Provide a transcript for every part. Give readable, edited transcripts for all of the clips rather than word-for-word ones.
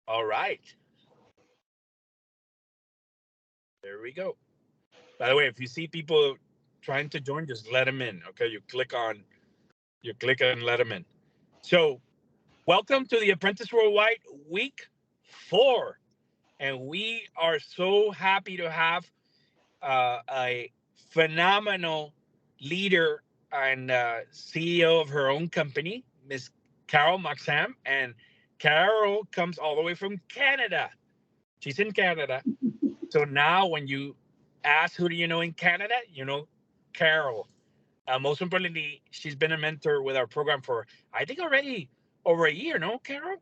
All right. There we go. By the way, if you see people trying to join, just let them in. Okay, you click and let them in. So, welcome to the Apprentice Worldwide Week 4, and we are so happy to have a phenomenal leader and CEO of her own company, Miss Carol Moxam, and Carol comes all the way from Canada. She's in Canada. So now when you ask who do you know in Canada, you know Carol. Most importantly, she's been a mentor with our program for, I think, already over a year, no, Carol?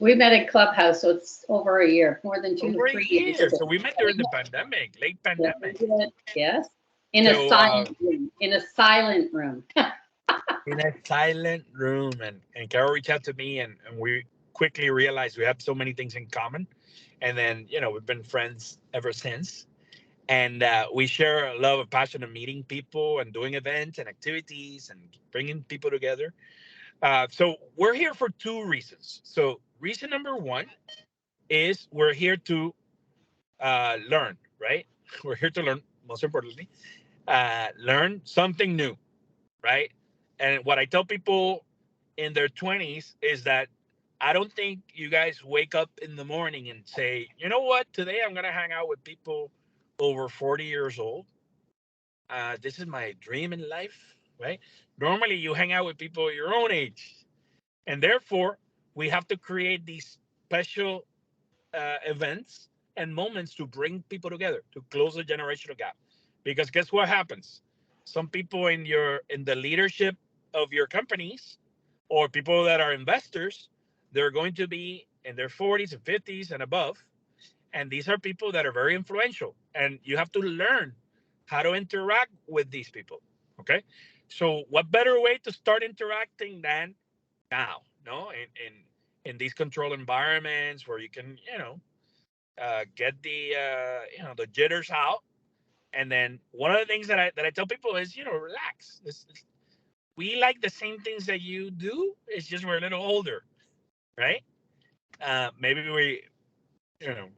We met at Clubhouse, so it's over a year, more than Over a 3 years year. ago. So we met during the pandemic, late Yes, pandemic. we did. Yes, in a So silent room. In a silent room. in a silent room, and Carol reached out to me, and we quickly realized we had so many things in common. And then, we've been friends ever since. And we share a love of passion of meeting people and doing events and activities and bringing people together. So we're here for two reasons. So reason number one is we're here to learn, right? We're here to learn, most importantly, learn something new, right? And what I tell people in their 20s is that I don't think you guys wake up in the morning and say, you know what, today I'm going to hang out with people over 40 years old. This is my dream in life, right? Normally you hang out with people your own age. And therefore, we have to create these special events and moments to bring people together, to close the generational gap. Because guess what happens? Some people in the leadership of your companies or people that are investors, they're going to be in their 40s and 50s and above. And these are people that are very influential. And you have to learn how to interact with these people. Okay. So what better way to start interacting than now, no? In these controlled environments where you can, get the jitters out. And then one of the things that I tell people is, relax. We like the same things that you do. It's just we're a little older, right? Maybe you know,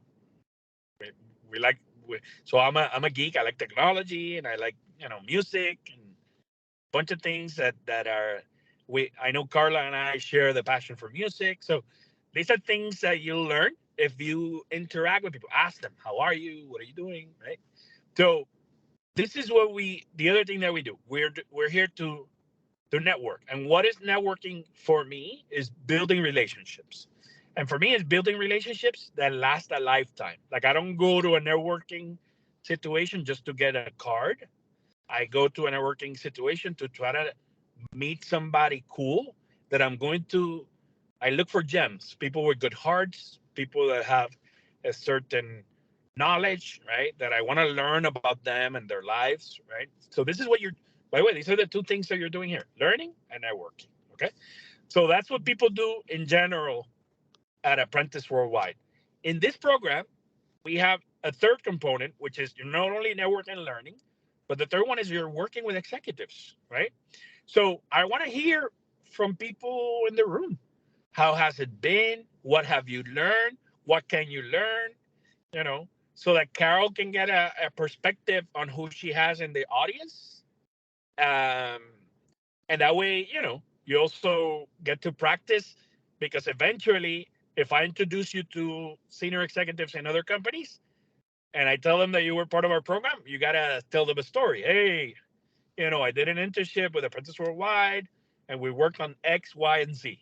we like. So I'm a geek. I like technology and I like music and a bunch of things that are. I know Carla and I share the passion for music. So these are things that you'll learn if you interact with people. Ask them, how are you? What are you doing? Right. So this is what the other thing that we do. We're here to network. And what is networking for me is building relationships. And for me, it's building relationships that last a lifetime. Like I don't go to a networking situation just to get a card. I go to a networking situation to try to meet somebody cool that I look for gems, people with good hearts, people that have a certain knowledge, right? That I want to learn about them and their lives, right? So this is what by the way, these are the two things that you're doing here, learning and networking, okay? So that's what people do in general at Apprentice Worldwide. In this program, we have a third component, which is you're not only networking and learning, but the third one is you're working with executives, right? So I want to hear from people in the room. How has it been? What have you learned? What can you learn? So that Carol can get a perspective on who she has in the audience. Um, and that way, you also get to practice because eventually, if I introduce you to senior executives in other companies and I tell them that you were part of our program, you got to tell them a story. Hey, I did an internship with Apprentice Worldwide and we worked on X, Y, and Z,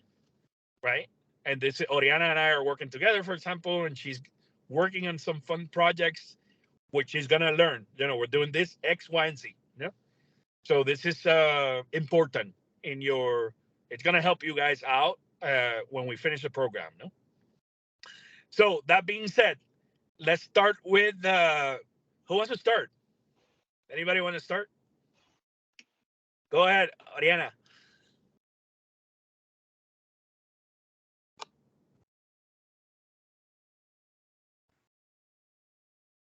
right? And this Oriana and I are working together, for example, and she's working on some fun projects, which she's gonna learn. We're doing this X, Y, and Z. So this is important in your. It's gonna help you guys out when we finish the program. No. So that being said, let's start with who wants to start? Anybody want to start? Go ahead, Oriana.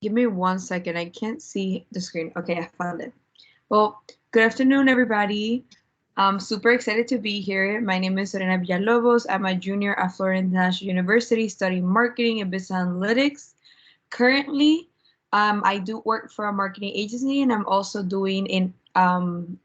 Give me 1 second. I can't see the screen. Okay, I found it. Well, good afternoon, everybody. I'm super excited to be here. My name is Serena Villalobos. I'm a junior at Florida International University studying marketing and business analytics. Currently, I do work for a marketing agency, and I'm also doing an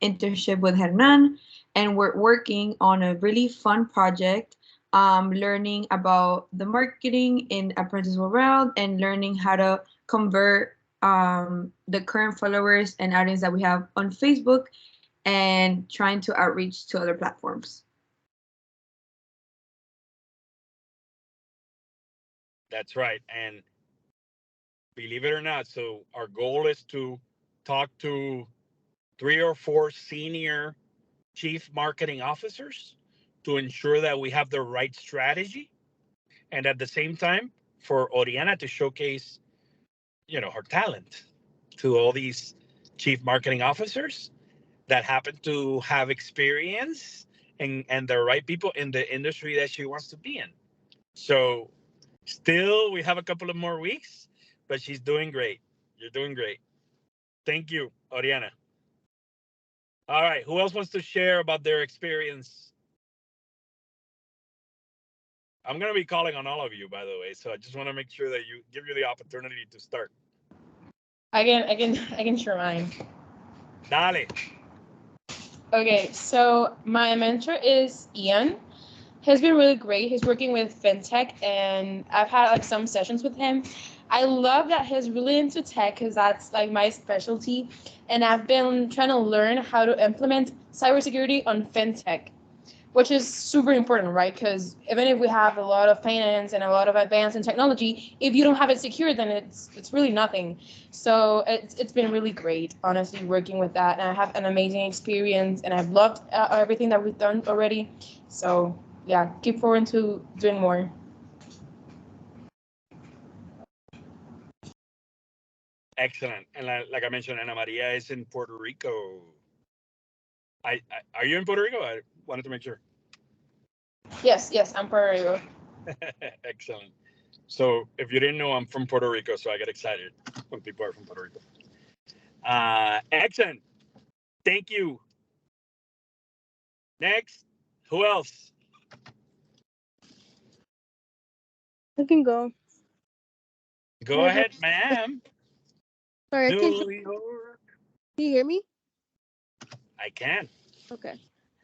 internship with Hernan, and we're working on a really fun project, learning about the marketing in apprentice world and learning how to convert the current followers and audience that we have on Facebook and trying to outreach to other platforms. That's right. And believe it or not, so our goal is to talk to 3 or 4 senior chief marketing officers to ensure that we have the right strategy. And at the same time, for Oriana to showcase, her talent to all these chief marketing officers that happen to have experience and the right people in the industry that she wants to be in. So still, we have a couple of more weeks, but she's doing great. You're doing great. Thank you, Oriana. All right. Who else wants to share about their experience? I'm going to be calling on all of you, by the way. So I just want to make sure that you give you the opportunity to start. I can share mine. Dale. Okay, so my mentor is Ian. He's been really great. He's working with fintech, and I've had like some sessions with him. I love that he's really into tech because that's like my specialty, and I've been trying to learn how to implement cybersecurity on fintech, which is super important, right? Because even if we have a lot of finance and a lot of advance in technology, if you don't have it secure, then it's really nothing. So it's been really great, honestly, working with that, and I have an amazing experience, and I've loved everything that we've done already. So yeah, keep forward to doing more. Excellent. And like I mentioned, Ana Maria is in Puerto Rico. Are you in Puerto Rico? I wanted to make sure. Yes, I'm Puerto Rico. Excellent. So if you didn't know, I'm from Puerto Rico, so I get excited when people are from Puerto Rico. Excellent. Thank you. Next, who else? I can go. Go ahead, ma'am. Sorry, I can't. New York. Can you hear me? I can. Okay.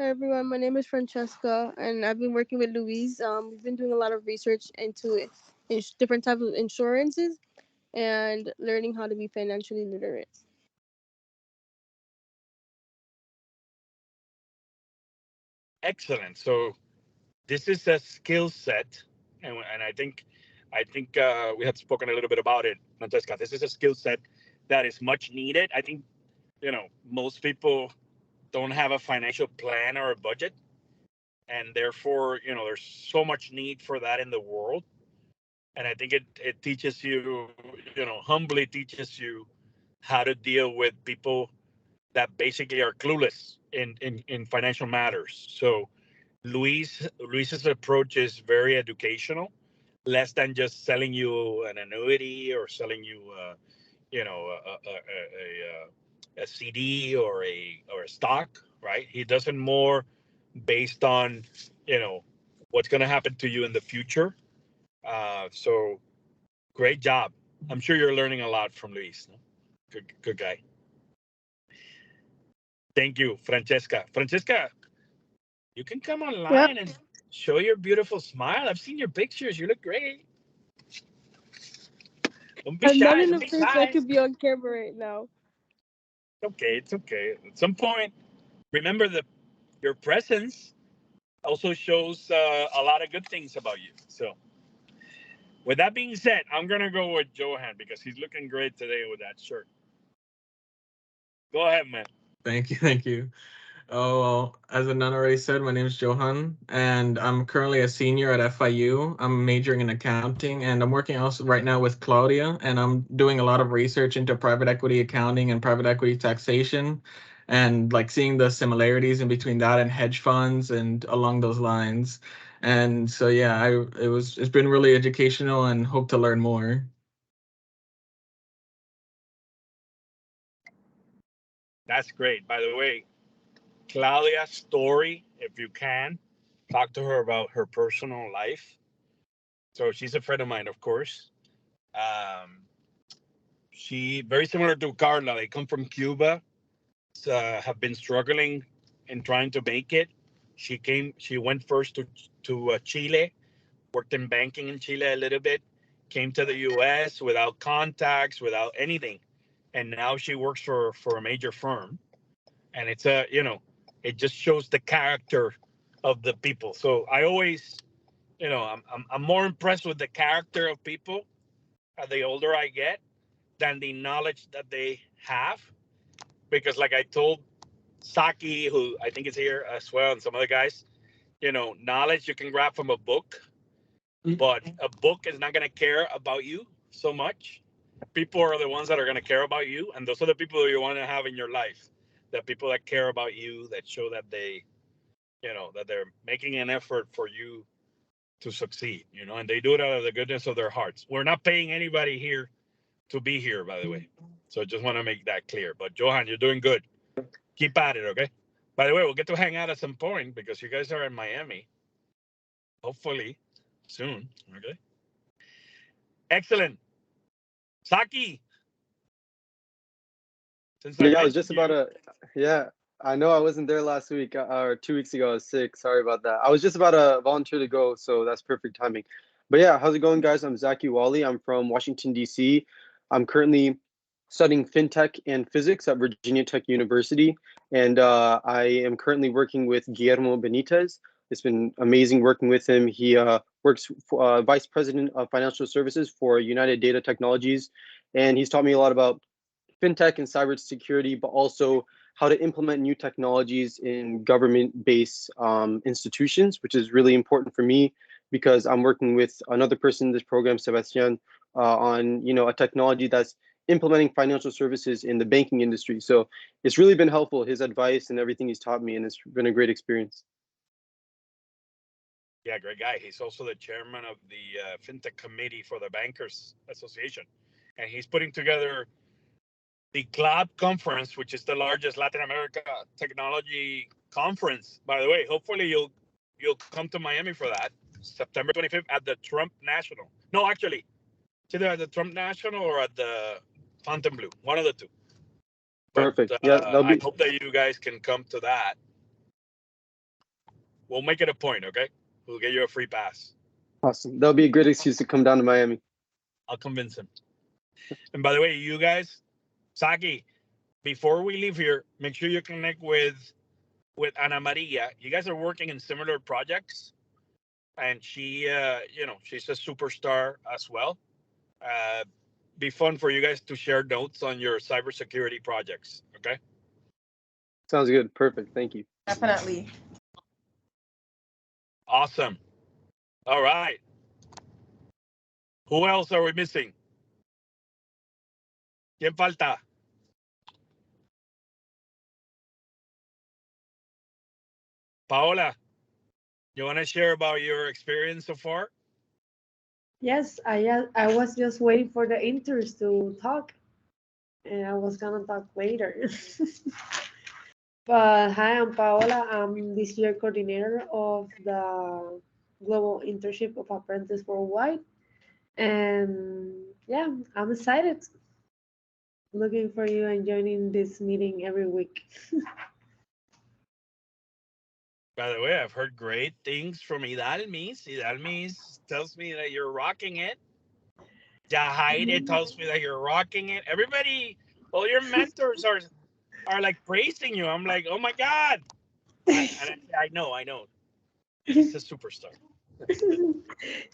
Hi everyone, my name is Francesca, and I've been working with Louise. We've been doing a lot of research into it, different types of insurances, and learning how to be financially literate. Excellent. So this is a skill set, and I think we had spoken a little bit about it, Francesca. This is a skill set that is much needed. I think most people don't have a financial plan or a budget, and therefore there's so much need for that in the world. And I think it teaches you, humbly teaches you how to deal with people that basically are clueless in financial matters. So Luis's approach is very educational, less than just selling you an annuity or selling you, a CD or a stock, right? He does it more based on, what's going to happen to you in the future. So great job. I'm sure you're learning a lot from Luis. No? Good guy. Thank you, Francesca. Francesca, you can come online and show your beautiful smile. I've seen your pictures. You look great. Don't be I'm not shy. in Don't a be place where I shy. could be on camera right now. It's okay. At some point, remember that your presence also shows a lot of good things about you. So, with that being said, I'm gonna go with Johan because he's looking great today with that shirt. Go ahead, man. Thank you, thank you. Oh, well, as Anan already said, my name is Johan, and I'm currently a senior at FIU. I'm majoring in accounting, and I'm working also right now with Claudia, and I'm doing a lot of research into private equity accounting and private equity taxation, and like seeing the similarities in between that and hedge funds and along those lines. And so, yeah, it's been really educational and hope to learn more. That's great. By the way, Claudia's story, if you can. Talk to her about her personal life. So she's a friend of mine, of course. Um, she very similar to Carla. They come from Cuba. Have been struggling and trying to make it. She went first to Chile, worked in banking in Chile a little bit, came to the U.S. without contacts, without anything, and now she works for a major firm. And it's it just shows the character of the people. So I always, I'm more impressed with the character of people the older I get than the knowledge that they have, because like I told Saki, who I think is here as well, and some other guys, knowledge you can grab from a book, but a book is not going to care about you so much. People are the ones that are going to care about you, and those are the people you want to have in your life. The people that care about you, that show that that they're making an effort for you to succeed, and they do it out of the goodness of their hearts. We're not paying anybody here to be here, by the way. So I just want to make that clear. But Johan, you're doing good. Keep at it, okay? By the way, we'll get to hang out at some point because you guys are in Miami. Hopefully soon. Okay. Excellent. Saki. Since I Yeah, I was just mentioned about you, to. Yeah, I know I wasn't there last week or 2 weeks ago. I was sick. Sorry about that. I was just about to volunteer to go, so that's perfect timing. But yeah, how's it going, guys? I'm Zaki Wally. I'm from Washington, D.C. I'm currently studying fintech and physics at Virginia Tech University, and I am currently working with Guillermo Benitez. It's been amazing working with him. He works vice president of financial services for United Data Technologies, and he's taught me a lot about fintech and cybersecurity, but also how to implement new technologies in government-based institutions, which is really important for me because I'm working with another person in this program, Sebastian, on a technology that's implementing financial services in the banking industry. So it's really been helpful, his advice and everything he's taught me, and it's been a great experience. yeah, great guy. He's also the chairman of the FinTech Committee for the Bankers Association. And he's putting together the Club Conference, which is the largest Latin America technology conference. By the way, hopefully you'll come to Miami for that, September 25th at the Trump National. No, actually, it's either at the Trump National or at the Fontainebleau, one of the two. But Perfect. Yeah, that'll I be hope that you guys can come to that. We'll make it a point, okay? We'll get you a free pass. awesome. That'll be a great excuse to come down to Miami. I'll convince him. And by the way, you guys, Saki, before we leave here, make sure you connect with Ana Maria. You guys are working in similar projects, and she, she's a superstar as well. Be fun for you guys to share notes on your cybersecurity projects. Okay. Sounds good. Perfect. Thank you. Definitely. Awesome. All right. Who else are we missing? ¿Quién falta? Paola, you want to share about your experience so far? Yes, I was just waiting for the interns to talk, and I was gonna talk later. But hi, I'm Paola. I'm this year coordinator of the Global Internship of Apprentice Worldwide, and yeah, I'm excited. Looking for you and joining this meeting every week. By the way, I've heard great things from Hidalmis. Hidalmis tells me that you're rocking it. Jahaide tells me that you're rocking it. Everybody, all your mentors are like praising you. I'm like, oh my God. I know. She's a superstar.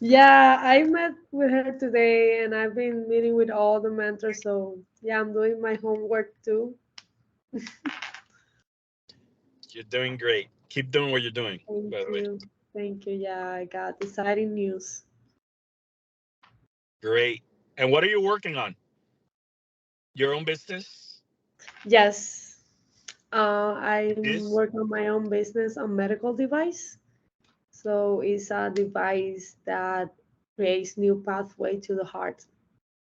Yeah, I met with her today, and I've been meeting with all the mentors. So yeah, I'm doing my homework too. You're doing great. Keep doing what you're doing, Thank by the way. you. Thank you. Yeah, I got exciting news. Great. And what are you working on? Your own business? Yes, I'm Is? working on my own business on medical device. So it's a device that creates new pathway to the heart,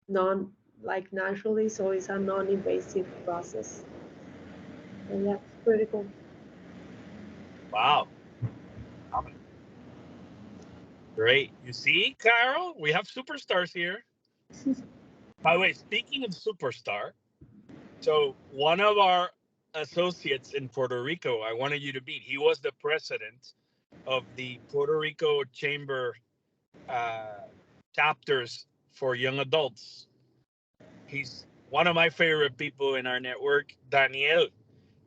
non like naturally. So it's a non-invasive process. So yeah, pretty cool. Wow. Great. You see, Carol, we have superstars here. By the way, speaking of superstar, so one of our associates in Puerto Rico, I wanted you to meet. He was the president of the Puerto Rico Chamber chapters for young adults. He's one of my favorite people in our network, Daniel.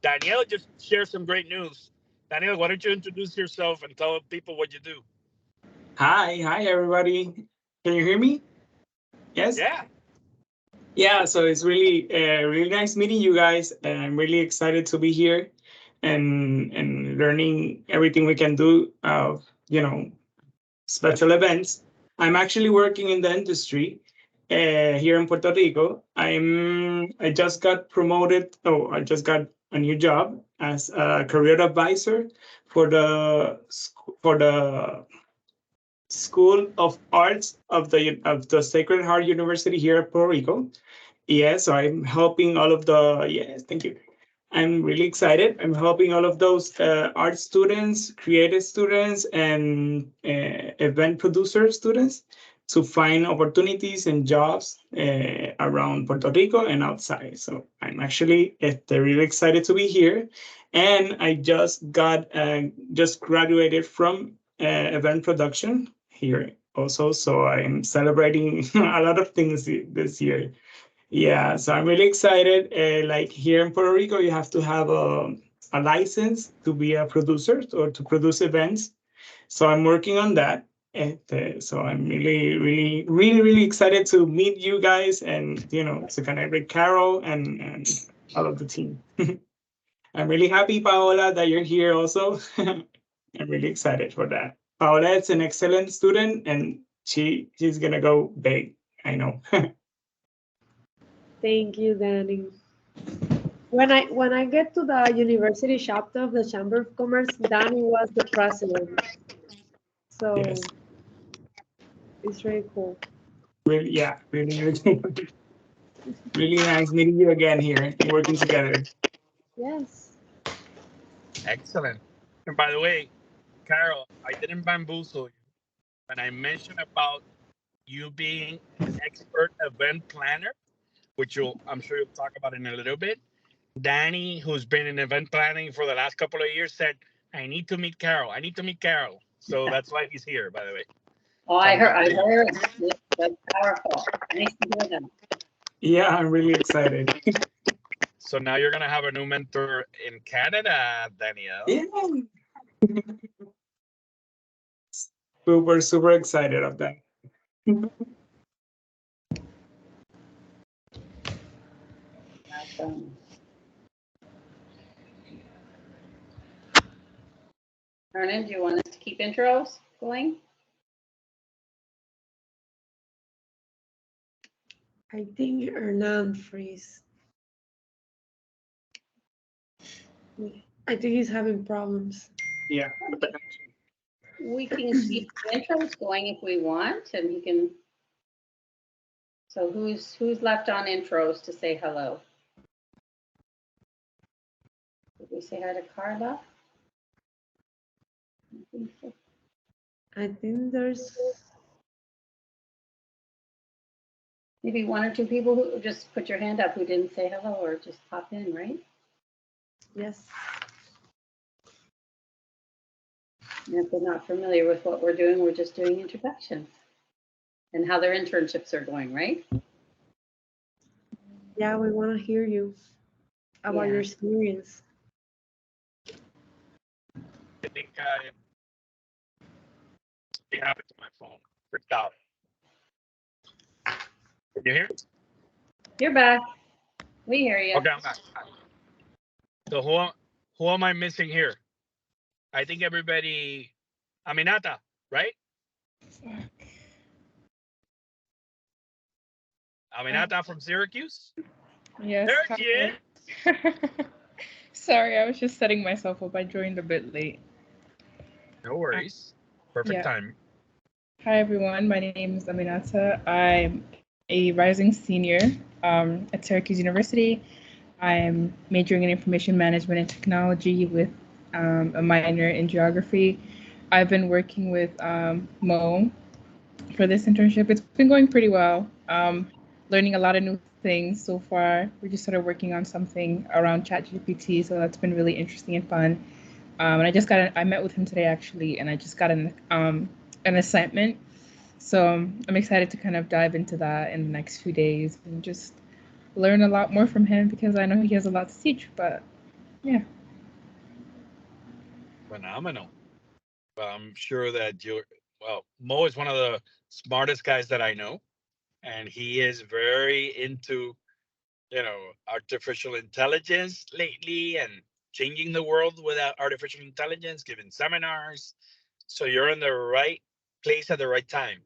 Daniel just shared some great news. Daniel, why don't you introduce yourself and tell people what you do? Hi everybody. Can you hear me? Yes? Yeah. Yeah, so it's really nice meeting you guys. And I'm really excited to be here and learning everything we can do of, special events. I'm actually working in the industry here in Puerto Rico. I just got promoted. Oh, I just got a new job as a career advisor for the School of Arts of the Sacred Heart University here at Puerto Rico. Yes, so I'm helping all of the yes, thank you. I'm really excited. I'm helping all of those art students, creative students, and event producer students to find opportunities and jobs around Puerto Rico and outside. So I'm actually really excited to be here, and I just graduated from event production here also. So I'm celebrating a lot of things this year. Yeah, so I'm really excited. Like here in Puerto Rico, you have to have a license to be a producer or to produce events. So I'm working on that. And, so I'm really excited to meet you guys and, to connect with Carol and all of the team. I'm really happy, Paola, that you're here also. I'm really excited for that. Paola is an excellent student and she's going to go big. I know. Thank you, Danny. When I get to the university chapter of the Chamber of Commerce, Danny was the president. So Yes. it's really cool. Really, yeah, really nice meeting you again here and working together. Yes. Excellent. And by the way, Carol, I didn't bamboozle you when I mentioned about you being an expert event planner, which I'm sure you'll talk about in a little bit. Danny, who's been in event planning for the last couple of years, said, I need to meet Carol. I need to meet Carol. So that's why he's here, by the way. Oh, I heard that's powerful. Nice to hear that. Yeah, I'm really excited. So now you're going to have a new mentor in Canada, Danielle. Yeah. Super excited of that. Awesome. Hernan, do you want us to keep intros going? I think Hernan freeze. I think he's having problems. Yeah. We can keep the intros going if we want, and you can. So who's left on intros to say hello? Did we say hi to Carla? I think so. I think there's Maybe one or two people who just put your hand up who didn't say hello or just pop in, right? yes. And if they're not familiar with what we're doing, we're just doing introductions and how their internships are going, right? Yeah, we want to hear you about your experience. I think it happened to my phone. Freaked out. Can you hear? You're back. We hear you. Okay, I'm back. So who am I missing here? I think everybody, Aminata, right? Aminata from Syracuse? Yes. There she is. Sorry, I was just setting myself up. I joined a bit late. No worries. Perfect Yeah. time. Hi, everyone. My name is Aminata. I'm a rising senior at Syracuse University. I'm majoring in information management and technology with a minor in geography. I've been working with Mo for this internship. It's been going pretty well. Learning a lot of new things so far. We just started working on something around ChatGPT, so that's been really interesting and fun. And I met with him today actually, and I just got an assignment. So I'm excited to kind of dive into that in the next few days and just learn a lot more from him because I know he has a lot to teach. But yeah. Phenomenal. Well, I'm sure that Mo is one of the smartest guys that I know, and he is very into, artificial intelligence lately and changing the world with artificial intelligence, giving seminars. So you're in the right place at the right time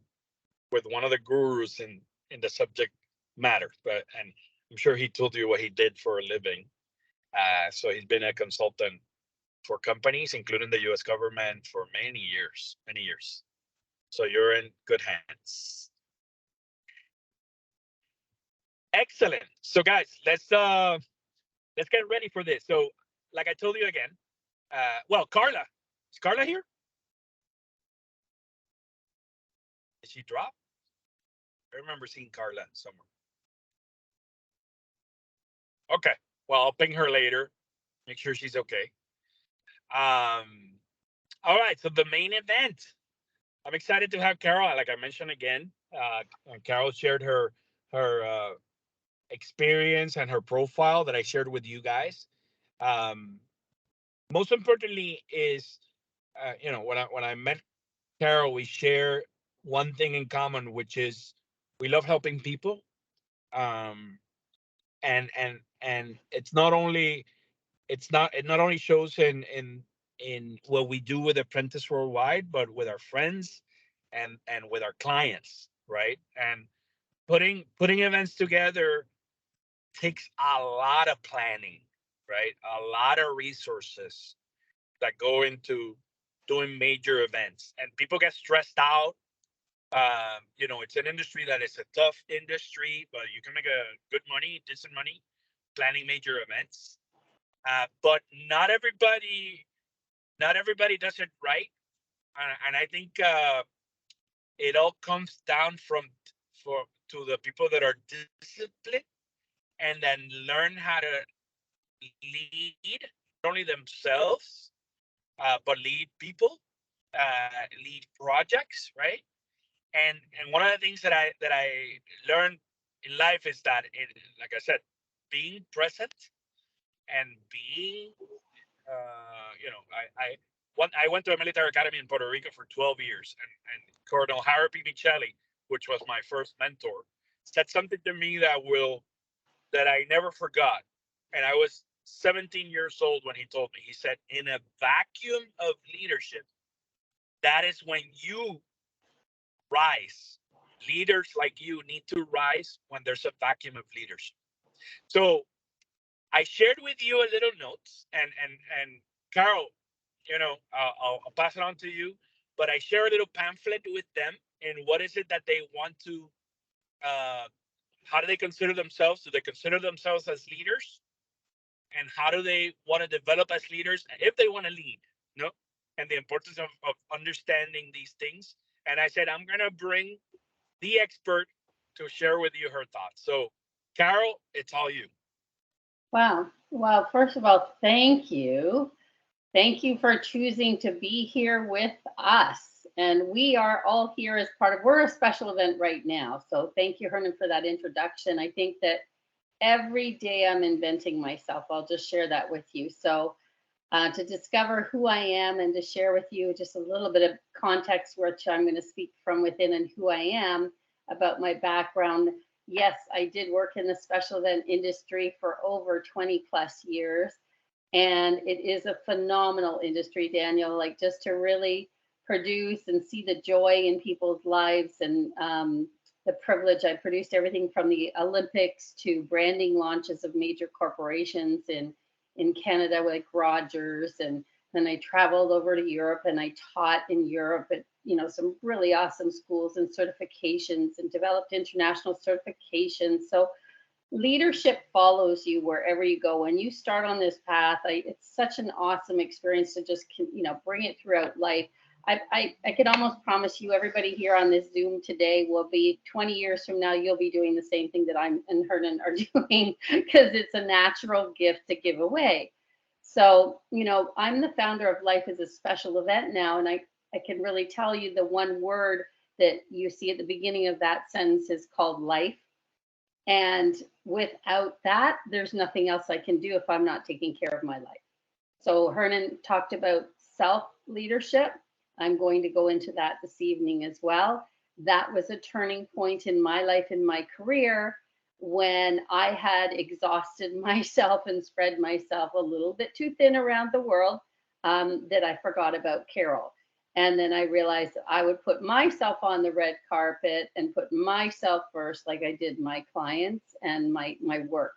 with one of the gurus in the subject matter. And I'm sure he told you what he did for a living. So he's been a consultant for companies, including the U.S. government, for many years, many years. So you're in good hands. Excellent. So guys, let's get ready for this. So, like I told you again, Carla, is Carla here? Did she drop? I remember seeing Carla somewhere. Okay. Well, I'll ping her later. Make sure she's okay. All right. So the main event. I'm excited to have Carol. Like I mentioned again, Carol shared her experience and her profile that I shared with you guys. Most importantly is, when I met Carol, we share one thing in common, which is we love helping people. And it not only shows in what we do with Apprentice Worldwide, but with our friends and with our clients, right? And putting events together takes a lot of planning, right? A lot of resources that go into doing major events, and people get stressed out. It's an industry that is a tough industry, but you can make a good money, decent money, planning major events. But not everybody does it right, and I think it all comes down to the people that are disciplined and then learn how to lead not only themselves, but lead people, lead projects, right? And one of the things that I learned in life is that, like I said, being present and being, I went to a military academy in Puerto Rico for 12 years, and Colonel Harry P. Michelli, which was my first mentor, said something to me that I never forgot. And I was 17 years old when he told me. He said, in a vacuum of leadership, that is when you rise. Leaders like you need to rise when there's a vacuum of leadership. So I shared with you a little notes, and Carol, I'll pass it on to you. But I share a little pamphlet with them, and what is it that they want to, how do they consider themselves? Do they consider themselves as leaders? And how do they want to develop as leaders if they want to lead? And the importance of understanding these things. And I said, I'm going to bring the expert to share with you her thoughts. So, Carol, it's all you. Wow. Well, first of all, thank you. Thank you for choosing to be here with us. And we are all here as we're a special event right now. So thank you, Hernan, for that introduction. I think that every day I'm inventing myself. I'll just share that with you. So to discover who I am and to share with you just a little bit of context, which I'm going to speak from within, and who I am about my background. Yes, I did work in the special event industry for over 20 plus years. And it is a phenomenal industry, Daniel, like just to really produce and see the joy in people's lives, and the privilege. I produced everything from the Olympics to branding launches of major corporations in Canada, like Rogers. And then I traveled over to Europe, and I taught in Europe at some really awesome schools and certifications, and developed international certifications. So leadership follows you wherever you go. When you start on this path, it's such an awesome experience to just, bring it throughout life. I can almost promise you, everybody here on this Zoom today will be 20 years from now, you'll be doing the same thing that I'm and Hernan are doing, because it's a natural gift to give away. So, I'm the founder of Life is a Special Event now, and I can really tell you the one word that you see at the beginning of that sentence is called life. And without that, there's nothing else I can do if I'm not taking care of my life. So Hernan talked about self-leadership. I'm going to go into that this evening as well. That was a turning point in my life, in my career, when I had exhausted myself and spread myself a little bit too thin around the world, that I forgot about Carol. And then I realized I would put myself on the red carpet and put myself first, like I did my clients and my work.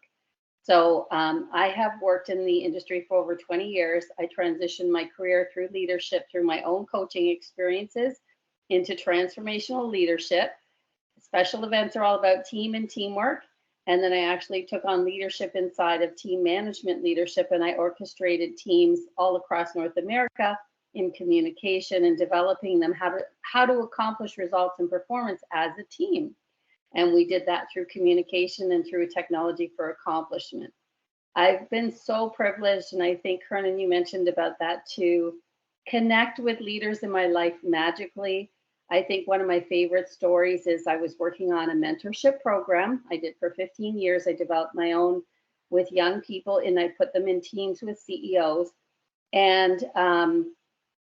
So I have worked in the industry for over 20 years. I transitioned my career through leadership, through my own coaching experiences, into transformational leadership. Special events are all about team and teamwork. And then I actually took on leadership inside of team management leadership, and I orchestrated teams all across North America in communication and developing them how to accomplish results and performance as a team. And we did that through communication and through technology for accomplishment. I've been so privileged, and I think Hernan, you mentioned about that, to connect with leaders in my life magically. I think one of my favorite stories is I was working on a mentorship program I did for 15 years. I developed my own with young people, and I put them in teams with CEOs. And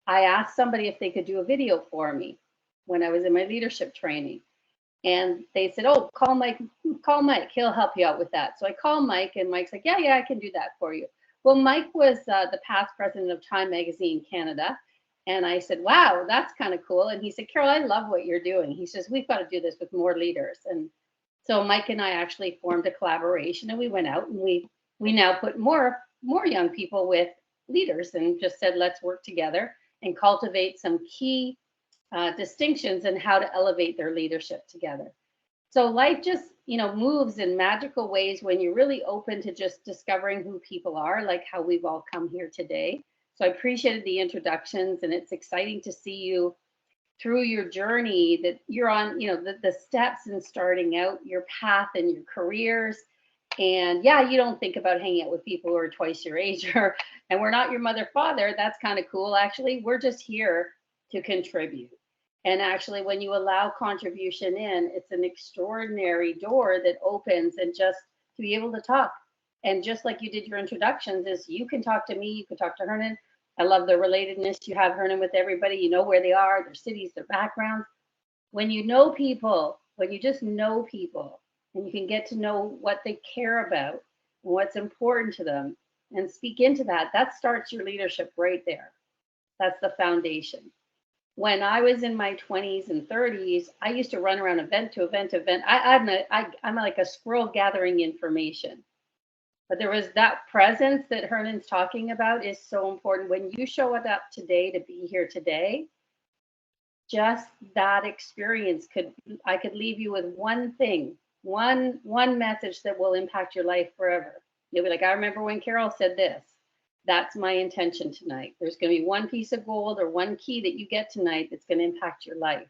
I asked somebody if they could do a video for me when I was in my leadership training. And they said, oh, call Mike, he'll help you out with that. So I call Mike, and Mike's like, yeah, I can do that for you. Well, Mike was the past president of Time Magazine Canada. And I said, wow, that's kind of cool. And he said, Carol, I love what you're doing. He says, we've got to do this with more leaders. And so Mike and I actually formed a collaboration, and we went out and we now put more young people with leaders, and just said, let's work together and cultivate some key distinctions in how to elevate their leadership together. So life just, moves in magical ways when you're really open to just discovering who people are, like how we've all come here today. So I appreciated the introductions, and it's exciting to see you through your journey that you're on, the steps in starting out your path and your careers. And yeah, you don't think about hanging out with people who are twice your age, and we're not your mother, father. That's kind of cool. Actually, we're just here to contribute. And actually, when you allow contribution in, it's an extraordinary door that opens, and just to be able to talk. And just like you did your introductions, is you can talk to me, you can talk to Hernan. I love the relatedness you have, Hernan, with everybody. You know where they are, their cities, their backgrounds. When you know people, when you just know people, and you can get to know what they care about and what's important to them, and speak into that, that starts your leadership right there. That's the foundation. When I was in my 20s and 30s, I used to run around event to event. I'm like a squirrel gathering information. But there was that presence that Hernan's talking about is so important. When you show up today to be here today, just that experience I could leave you with one thing, one message that will impact your life forever. You'll be like, I remember when Carol said this. That's my intention tonight. There's going to be one piece of gold or one key that you get tonight that's going to impact your life,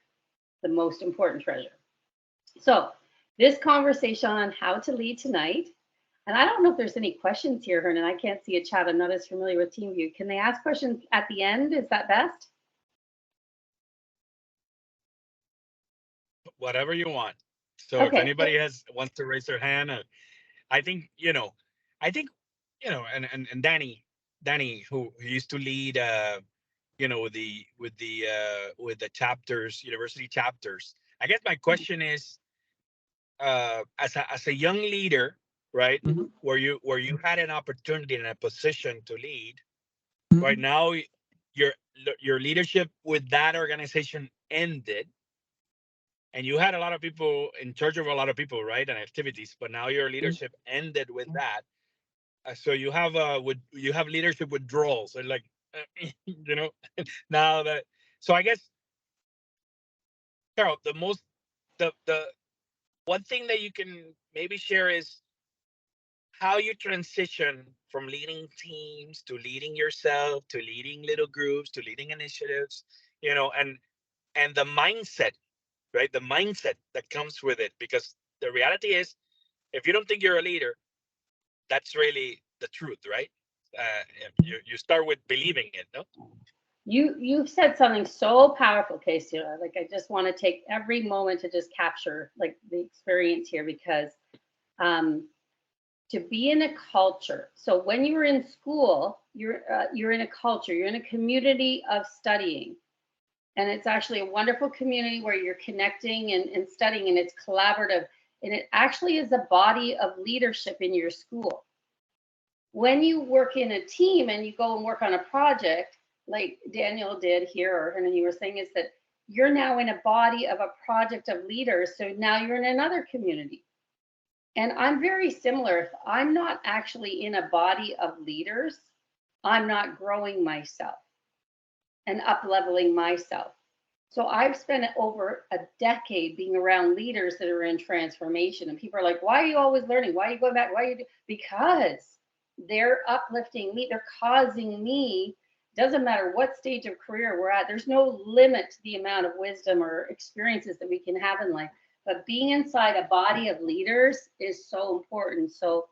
the most important treasure. So this conversation on how to lead tonight, and I don't know if there's any questions here, Hernan. I can't see a chat. I'm not as familiar with TeamView. Can they ask questions at the end? Is that best? Whatever you want. So okay. If anybody wants to raise their hand, I think, and Danny, who used to lead, with the chapters, university chapters. I guess my question is, as a young leader, right, where you had an opportunity and a position to lead, right now your leadership with that organization ended, and you had a lot of people in charge of a lot of people, right, and activities, but now your leadership ended with that. So you have leadership withdrawals, so like, now that. So I guess, Carol, the one thing that you can maybe share is how you transition from leading teams to leading yourself to leading little groups to leading initiatives, and the mindset, right? The mindset that comes with it, because the reality is, if you don't think you're a leader, that's really the truth, right? You start with believing it, no? You've said something so powerful, Casey. Like, I just want to take every moment to just capture like the experience here, because to be in a culture. So when you're in school, you're in a culture, you're in a community of studying. And it's actually a wonderful community where you're connecting and studying, and it's collaborative. And it actually is a body of leadership in your school. When you work in a team and you go and work on a project, like Daniel did here, and you were saying, is that you're now in a body of a project of leaders. So now you're in another community. And I'm very similar. If I'm not actually in a body of leaders, I'm not growing myself and up-leveling myself. So I've spent over a decade being around leaders that are in transformation. And people are like, why are you always learning? Why are you going back? Why are you? Because they're uplifting me. They're causing me, doesn't matter what stage of career we're at, there's no limit to the amount of wisdom or experiences that we can have in life. But being inside a body of leaders is so important. So,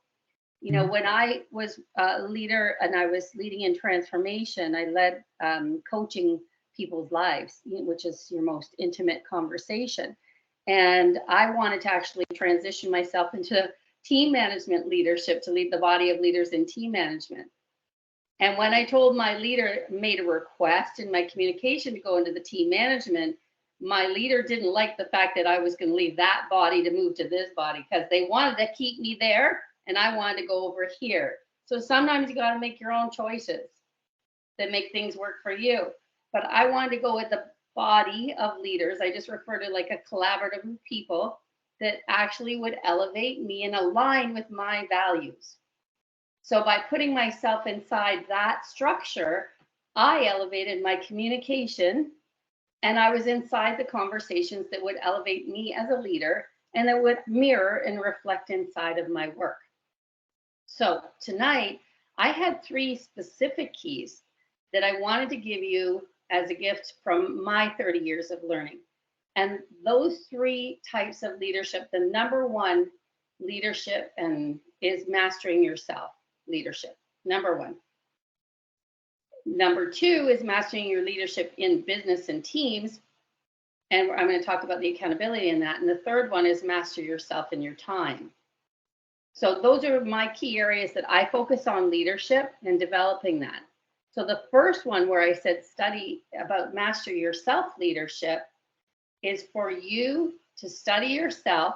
when I was a leader and I was leading in transformation, I led coaching people's lives, which is your most intimate conversation. And I wanted to actually transition myself into team management leadership, to lead the body of leaders in team management. And when I told my leader, made a request in my communication to go into the team management, my leader didn't like the fact that I was going to leave that body to move to this body, because they wanted to keep me there and I wanted to go over here. So sometimes you got to make your own choices that make things work for you. But I wanted to go with the body of leaders. I just refer to like a collaborative of people that actually would elevate me and align with my values. So by putting myself inside that structure, I elevated my communication, and I was inside the conversations that would elevate me as a leader and that would mirror and reflect inside of my work. So tonight, I had 3 specific keys that I wanted to give you as a gift from my 30 years of learning. And those 3 types of leadership, the number 1 leadership is mastering yourself leadership, number 1. Number 2 is mastering your leadership in business and teams. And I'm going to talk about the accountability in that. And the third one is master yourself in your time. So those are my key areas that I focus on leadership and developing that. So the first one, where I said study about master yourself leadership, is for you to study yourself,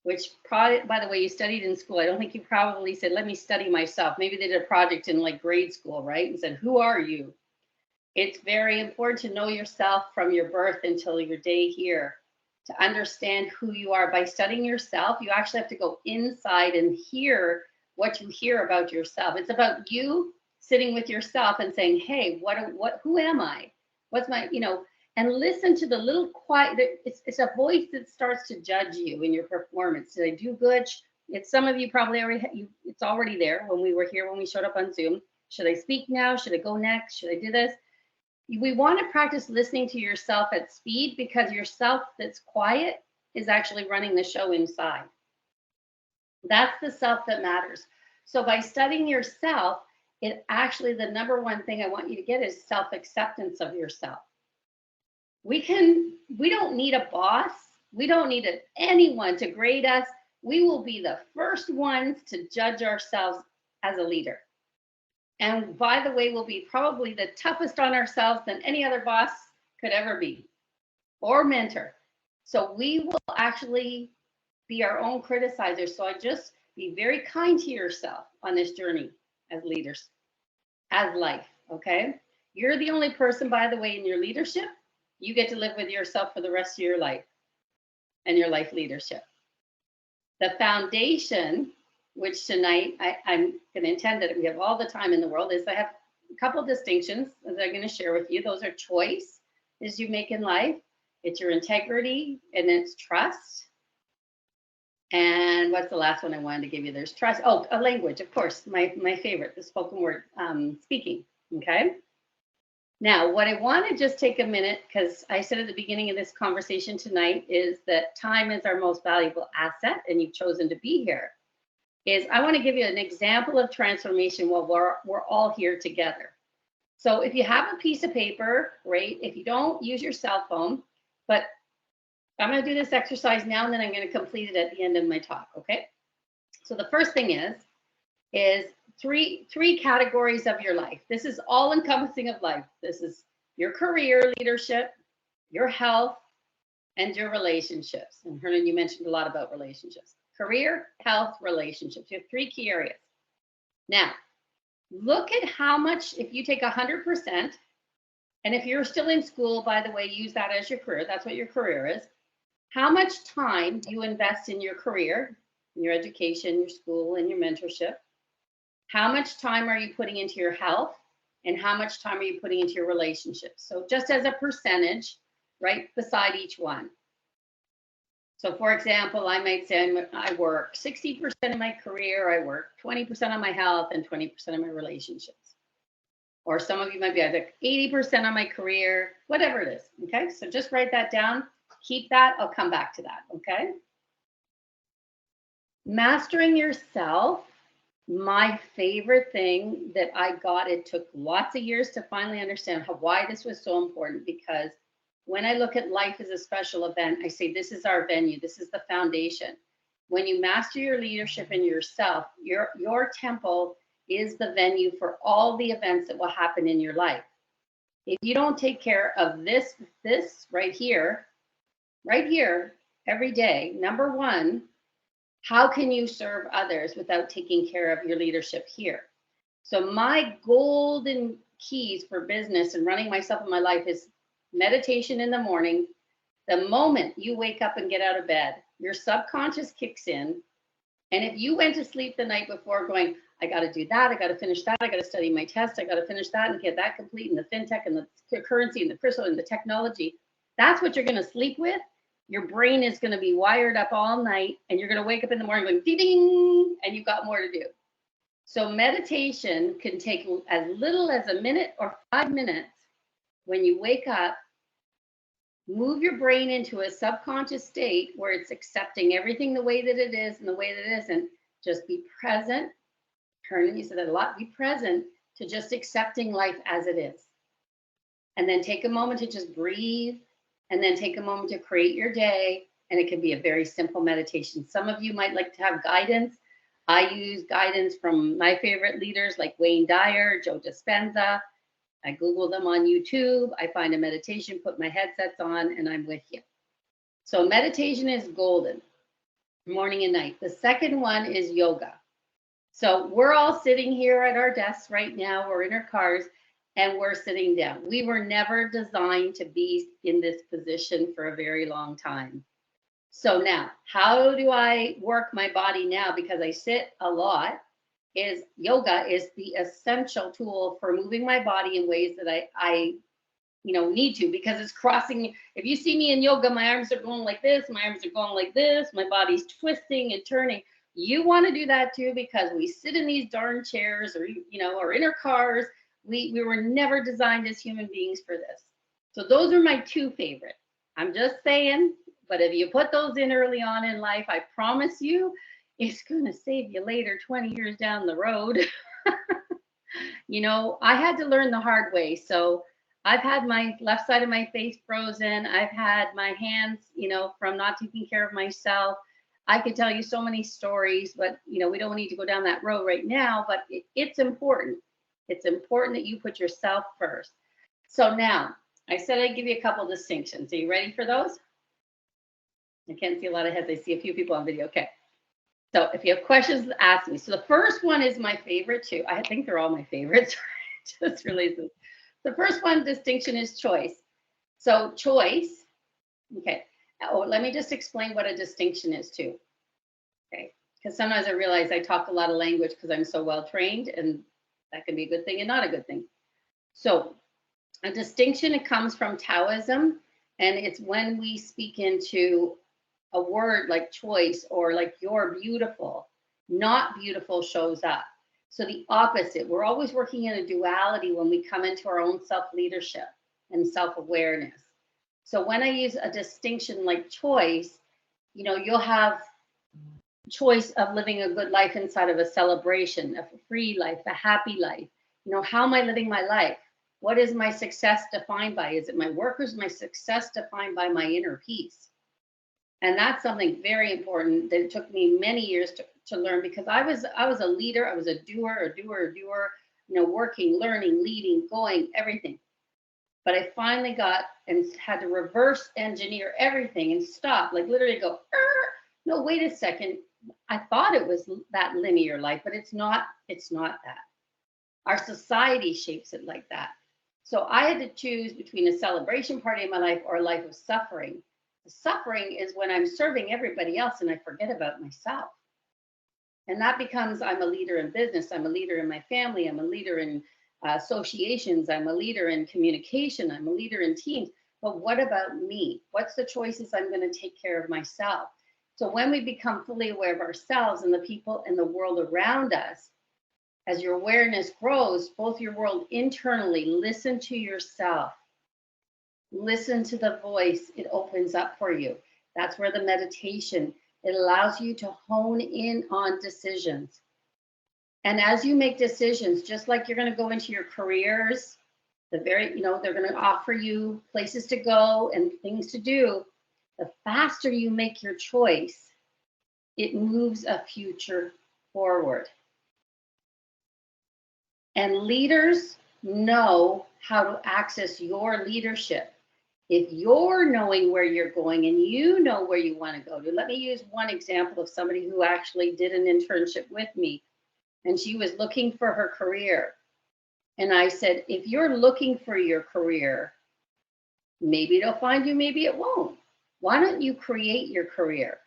which probably, by the way, you studied in school. I don't think you probably said, let me study myself. Maybe they did a project in like grade school, right? And said, who are you? It's very important to know yourself from your birth until your day here, to understand who you are. By studying yourself, you actually have to go inside and hear what you hear about yourself. It's about you sitting with yourself and saying, hey, who am I? What's my, and listen to the little quiet, it's a voice that starts to judge you in your performance. Did I do good? It's some of you probably already, it's already there when we were here, when we showed up on Zoom. Should I speak now? Should I go next? Should I do this? We want to practice listening to yourself at speed, because yourself that's quiet is actually running the show inside. That's the self that matters. So by studying yourself, it actually, the number 1 thing I want you to get is self-acceptance of yourself. We don't need a boss. We don't need anyone to grade us. We will be the first ones to judge ourselves as a leader. And by the way, we'll be probably the toughest on ourselves than any other boss could ever be, or mentor. So we will actually be our own criticizers. So I just be very kind to yourself on this journey as leaders, as life, okay? You're the only person, by the way, in your leadership. You get to live with yourself for the rest of your life and your life leadership. The foundation, which tonight I'm going to intend that we have all the time in the world, is I have a couple distinctions that I'm going to share with you. Those are choice, as you make in life. It's your integrity, and it's trust. And what's the last one I wanted to give you? There's trust. Oh, a language, of course, my favorite, the spoken word, speaking. Okay. Now, what I want to just take a minute, because I said at the beginning of this conversation tonight, is that time is our most valuable asset, and you've chosen to be here. Is I want to give you an example of transformation while we're all here together. So if you have a piece of paper, great. If you don't, use your cell phone. But I'm going to do this exercise now, and then I'm going to complete it at the end of my talk. Okay. So the first thing is three categories of your life. This is all encompassing of life. This is your career, leadership, your health, and your relationships. And Hernan, you mentioned a lot about relationships. Career, health, relationships. You have three key areas. Now, look at how much, if you take 100%, and if you're still in school, by the way, use that as your career. That's what your career is. How much time do you invest in your career, in your education, your school, and your mentorship? How much time are you putting into your health? And how much time are you putting into your relationships? So just as a percentage, right beside each one. So for example, I might say I work 60% of my career, I work 20% on my health, and 20% of my relationships. Or some of you might be like 80% on my career, whatever it is. Okay, so just write that down. Keep that. I'll come back to that. Okay. Mastering yourself. My favorite thing that I got, it took lots of years to finally understand why this was so important, because when I look at life as a special event, I say this is our venue, this is the foundation. When you master your leadership and yourself, your temple is the venue for all the events that will happen in your life. If you don't take care of this right here, every day, number one, how can you serve others without taking care of your leadership here? So my golden keys for business and running myself in my life is meditation in the morning. The moment you wake up and get out of bed, your subconscious kicks in. And if you went to sleep the night before going, I got to do that, I got to finish that, I got to study my test, I got to finish that and get that complete, and the fintech and the currency and the crystal and the technology, that's what you're going to sleep with. Your brain is going to be wired up all night, and you're going to wake up in the morning going ding, ding, and you've got more to do. So meditation can take as little as a minute or 5 minutes. When you wake up, move your brain into a subconscious state where it's accepting everything the way that it is and the way that it isn't. Just be present. Hernan, you said that a lot. Be present to just accepting life as it is. And then take a moment to just breathe, and then take a moment to create your day. And it can be a very simple meditation. Some of you might like to have guidance. I use guidance from my favorite leaders like Wayne Dyer, Joe Dispenza. I Google them on YouTube. I find a meditation, put my headsets on, and I'm with you. So meditation is golden, morning and night. The second one is yoga. So we're all sitting here at our desks right now. We're in our cars, and we're sitting down. We were never designed to be in this position for a very long time. So now, how do I work my body now? Because I sit a lot, is yoga is the essential tool for moving my body in ways that I need to, because it's crossing. If you see me in yoga, my arms are going like this, my arms are going like this, my body's twisting and turning. You want to do that too, because we sit in these darn chairs or in our cars. We were never designed as human beings for this. So those are my two favorite. I'm just saying, but if you put those in early on in life, I promise you, it's going to save you later, 20 years down the road. I had to learn the hard way. So I've had my left side of my face frozen. I've had my hands, from not taking care of myself. I could tell you so many stories, but, we don't need to go down that road right now, but it's important. It's important that you put yourself first. So now, I said I'd give you a couple distinctions. Are you ready for those? I can't see a lot of heads. I see a few people on video. Okay. So if you have questions, ask me. So the first one is my favorite too. I think they're all my favorites. Just release this. The first one distinction is choice. So choice. Okay. Oh, let me just explain what a distinction is too. Okay. Because sometimes I realize I talk a lot of language because I'm so well trained, and that can be a good thing and not a good thing. So a distinction, it comes from Taoism, and it's when we speak into a word like choice or like you're beautiful, not beautiful shows up. So the opposite, we're always working in a duality when we come into our own self-leadership and self-awareness. So when I use a distinction like choice, you know, you'll have choice of living a good life inside of a celebration, a free life, a happy life. You know, how am I living my life? What is my success defined by? Is it my work or is my success defined by my inner peace? And that's something very important that it took me many years to learn, because I was a leader, I was a doer, you know, working, learning, leading, going, everything. But I finally got and had to reverse engineer everything and stop, like literally go, no, wait a second. I thought it was that linear life, but it's not that. Our society shapes it like that. So I had to choose between a celebration party in my life or a life of suffering. The suffering is when I'm serving everybody else and I forget about myself. And that becomes, I'm a leader in business, I'm a leader in my family, I'm a leader in associations, I'm a leader in communication, I'm a leader in teams. But what about me? What's the choices I'm going to take care of myself? So when we become fully aware of ourselves and the people and the world around us, as your awareness grows, both your world internally, listen to yourself, listen to the voice, it opens up for you. That's where the meditation, it allows you to hone in on decisions. And as you make decisions, just like you're going to go into your careers, they're going to offer you places to go and things to do. The faster you make your choice, it moves a future forward. And leaders know how to access your leadership. If you're knowing where you're going and you know where you want to go to, let me use one example of somebody who actually did an internship with me, and she was looking for her career. And I said, if you're looking for your career, maybe it'll find you, maybe it won't. Why don't you create your career?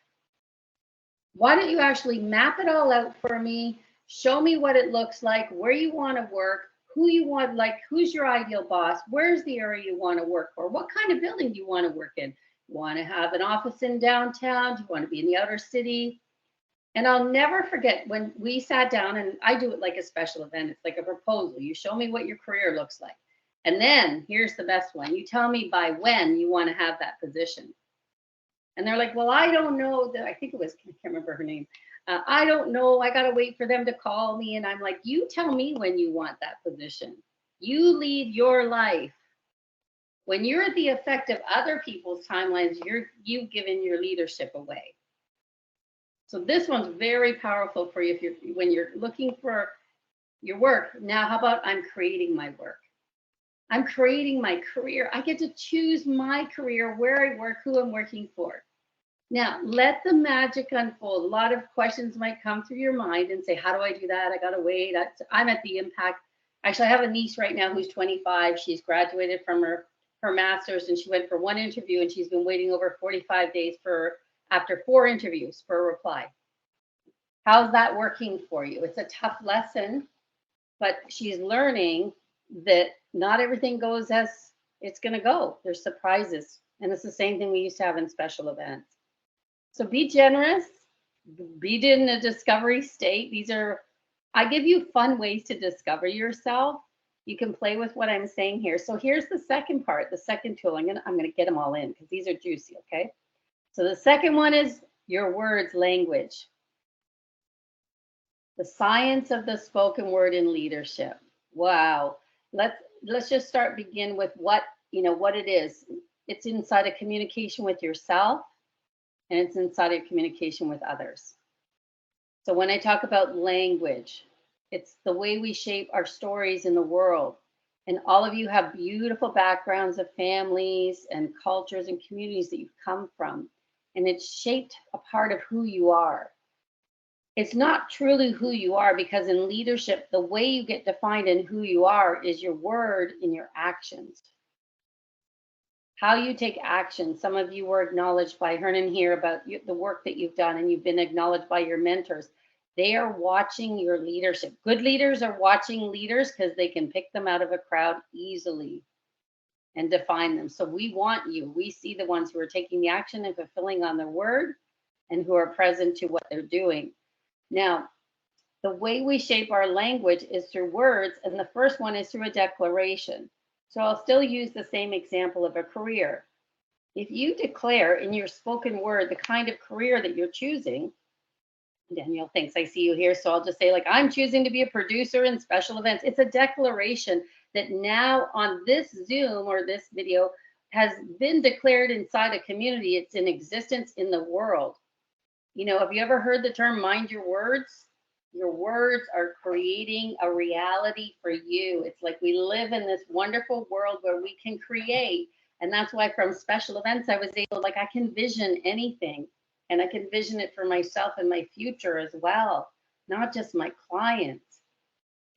Why don't you actually map it all out for me? Show me what it looks like, where you want to work, who you want, like who's your ideal boss, where's the area you want to work for, what kind of building do you want to work in? You want to have an office in downtown? Do you want to be in the outer city? And I'll never forget when we sat down, and I do it like a special event. It's like a proposal. You show me what your career looks like. And then here's the best one. You tell me by when you want to have that position. And they're like, well, I don't know. I think it was, I can't remember her name. I don't know. I got to wait for them to call me. And I'm like, you tell me when you want that position. You lead your life. When you're at the effect of other people's timelines, you've given your leadership away. So this one's very powerful for you when you're looking for your work. Now, how about I'm creating my work? I'm creating my career. I get to choose my career, where I work, who I'm working for. Now, let the magic unfold. A lot of questions might come through your mind and say, how do I do that? I got to wait. I'm at the impact. Actually, I have a niece right now who's 25. She's graduated from her master's, and she went for one interview, and she's been waiting over 45 days after 4 interviews for a reply. How's that working for you? It's a tough lesson, but she's learning that not everything goes as it's going to go. There's surprises. And it's the same thing we used to have in special events. So be generous, be in a discovery state. I give you fun ways to discover yourself. You can play with what I'm saying here. So here's the second part, the second tool. I'm gonna get them all in because these are juicy, okay? So the second one is your words language. The science of the spoken word in leadership. Wow. Let's just begin with what it is. It's inside of communication with yourself, and it's inside of communication with others. So when I talk about language, it's the way we shape our stories in the world. And all of you have beautiful backgrounds of families and cultures and communities that you've come from. And it's shaped a part of who you are. It's not truly who you are, because in leadership, the way you get defined in who you are is your word and your actions. How you take action. Some of you were acknowledged by Hernan here about the work that you've done, and you've been acknowledged by your mentors. They are watching your leadership. Good leaders are watching leaders because they can pick them out of a crowd easily. and define them. So we want you. We see the ones who are taking the action and fulfilling on their word and who are present to what they're doing. Now, the way we shape our language is through words, and the first one is through a declaration. So I'll still use the same example of a career. If you declare in your spoken word the kind of career that you're choosing, Danielle thinks I see you here, so I'll just say, like, I'm choosing to be a producer in special events. It's a declaration that now on this Zoom or this video has been declared inside a community. It's in existence in the world. You know, have you ever heard the term mind your words? Your words are creating a reality for you. It's like we live in this wonderful world where we can create. And that's why from special events, I was able, like, I can vision anything. And I can vision it for myself and my future as well, not just my clients.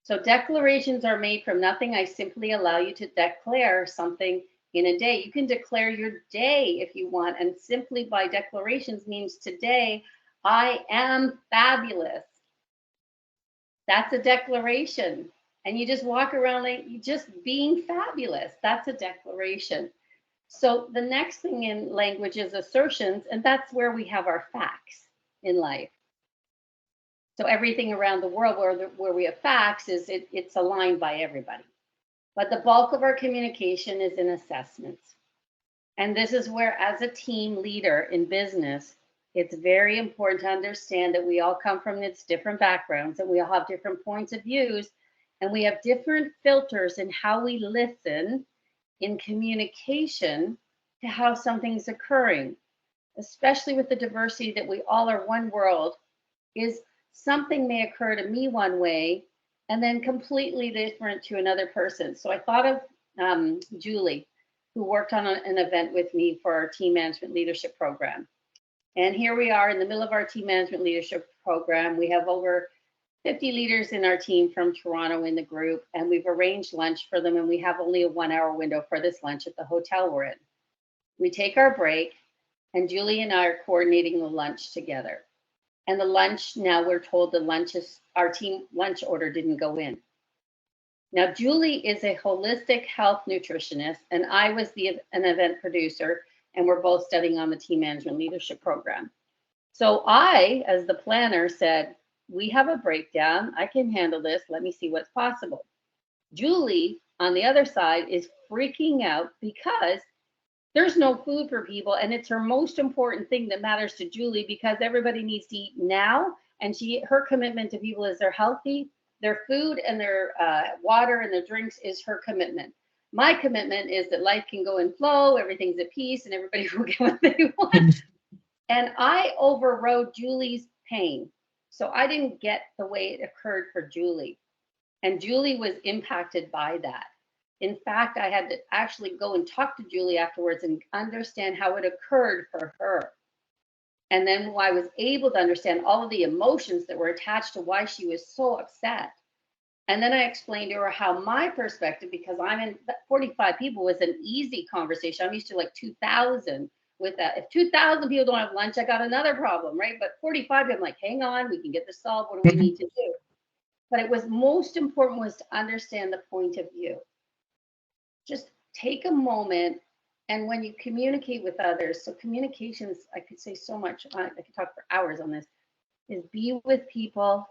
So declarations are made from nothing. I simply allow you to declare something in a day. You can declare your day if you want. And simply by declarations means today, I am fabulous. That's a declaration. And you just walk around like you just being fabulous. That's a declaration. So the next thing in language is assertions, and that's where we have our facts in life. So everything around the world where we have facts is it's aligned by everybody. But the bulk of our communication is in assessments. And this is where, as a team leader in business, it's very important to understand that we all come from these different backgrounds and we all have different points of views, and we have different filters in how we listen in communication to how something's occurring, especially with the diversity that we all are one world, is something may occur to me one way and then completely different to another person. So I thought of Julie, who worked on an event with me for our team management leadership program. And here we are in the middle of our team management leadership program. We have over 50 leaders in our team from Toronto in the group, and we've arranged lunch for them, and we have only a 1 hour window for this lunch at the hotel we're in. We take our break, and Julie and I are coordinating the lunch together. And the lunch, now we're told the lunch is, our team lunch order didn't go in. Now, Julie is a holistic health nutritionist, and I was an event producer, and we're both studying on the team management leadership program. So I, as the planner, said, we have a breakdown. I can handle this. Let me see what's possible. Julie, on the other side, is freaking out because there's no food for people. And it's her most important thing that matters to Julie because everybody needs to eat now. And her commitment to people is they're healthy, their food and their water and their drinks is her commitment. My commitment is that life can go in flow, everything's at peace, and everybody will get what they want. And I overrode Julie's pain. So I didn't get the way it occurred for Julie. And Julie was impacted by that. In fact, I had to actually go and talk to Julie afterwards and understand how it occurred for her. And then I was able to understand all of the emotions that were attached to why she was so upset. And then I explained to her how my perspective, because I'm in 45 people, was an easy conversation. I'm used to like 2,000. With that, if 2,000 people don't have lunch, I got another problem, right? But 45, I'm like, hang on, we can get this solved. What do we need to do? But it was most important was to understand the point of view. Just take a moment, and when you communicate with others, so communications, I could say so much, I could talk for hours on this, is be with people,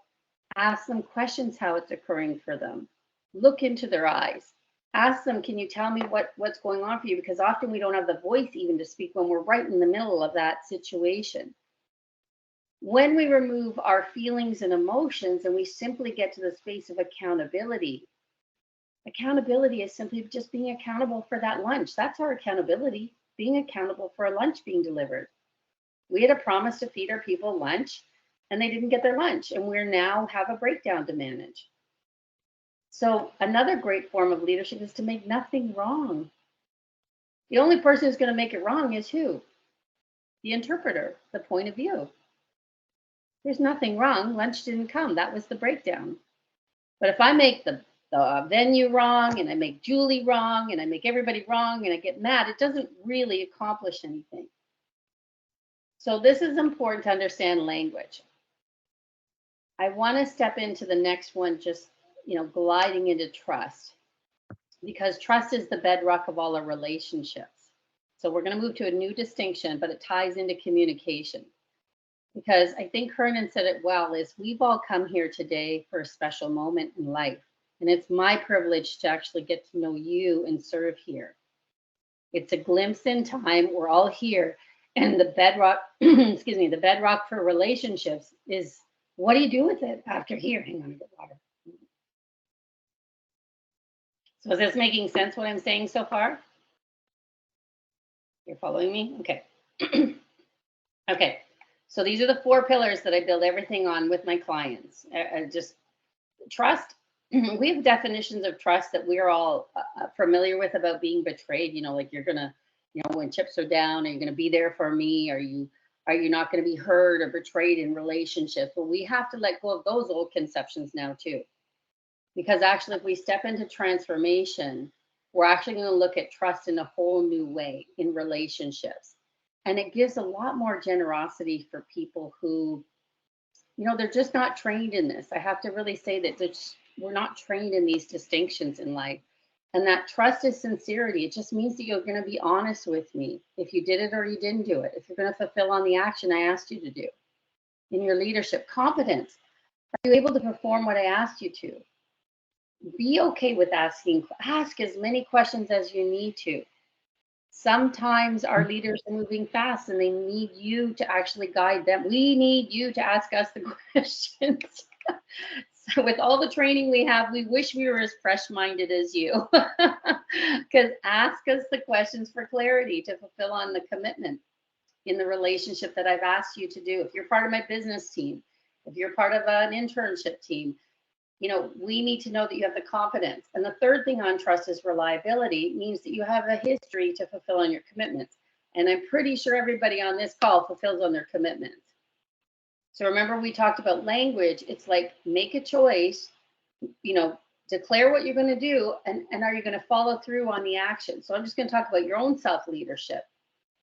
ask them questions how it's occurring for them, look into their eyes. Ask them, can you tell me what's going on for you? Because often we don't have the voice even to speak when we're right in the middle of that situation. When we remove our feelings and emotions and we simply get to the space of accountability, accountability is simply just being accountable for that lunch. That's our accountability, being accountable for a lunch being delivered. We had a promise to feed our people lunch and they didn't get their lunch, and we now have a breakdown to manage. So another great form of leadership is to make nothing wrong. The only person who's going to make it wrong is who? The interpreter, the point of view. There's nothing wrong. Lunch didn't come. That was the breakdown. But if I make the venue wrong and I make Julie wrong and I make everybody wrong and I get mad, it doesn't really accomplish anything. So this is important to understand language. I want to step into the next one, just gliding into trust. because trust is the bedrock of all our relationships. So we're going to move to a new distinction, but it ties into communication. Because I think Hernan said it well, is we've all come here today for a special moment in life. And it's my privilege to actually get to know you and serve here. It's a glimpse in time. We're all here. And the bedrock, excuse me, the bedrock for relationships is, what do you do with it after here? Hang on, I get water. So is this making sense what I'm saying so far? You're following me? Okay. Okay. So these are the 4 pillars that I build everything on with my clients. Just trust. We have definitions of trust that we're all familiar with about being betrayed. You know, like you're gonna, you know, when chips are down, are you gonna be there for me? Are you not gonna be hurt or betrayed in relationships? Well, we have to let go of those old conceptions now too, because actually, if we step into transformation, we're actually going to look at trust in a whole new way in relationships. And it gives a lot more generosity for people who, you know, they're just not trained in this. I have to really say that we're not trained in these distinctions in life. And that trust is sincerity. It just means that you're going to be honest with me if you did it or you didn't do it. If you're going to fulfill on the action I asked you to do. In your leadership, competence. Are you able to perform what I asked you to? Be okay with ask as many questions as you need to. Sometimes our leaders are moving fast and they need you to actually guide them. We need you to ask us the questions. So with all the training we have, we wish we were as fresh-minded as you. Because ask us the questions for clarity to fulfill on the commitment in the relationship that I've asked you to do. If you're part of my business team, if you're part of an internship team, you know, we need to know that you have the competence. And the third thing on trust is reliability. It means that you have a history to fulfill on your commitments. And I'm pretty sure everybody on this call fulfills on their commitments. So remember, we talked about language. It's like, make a choice, you know, declare what you're going to do, and are you going to follow through on the action? So I'm just going to talk about your own self-leadership.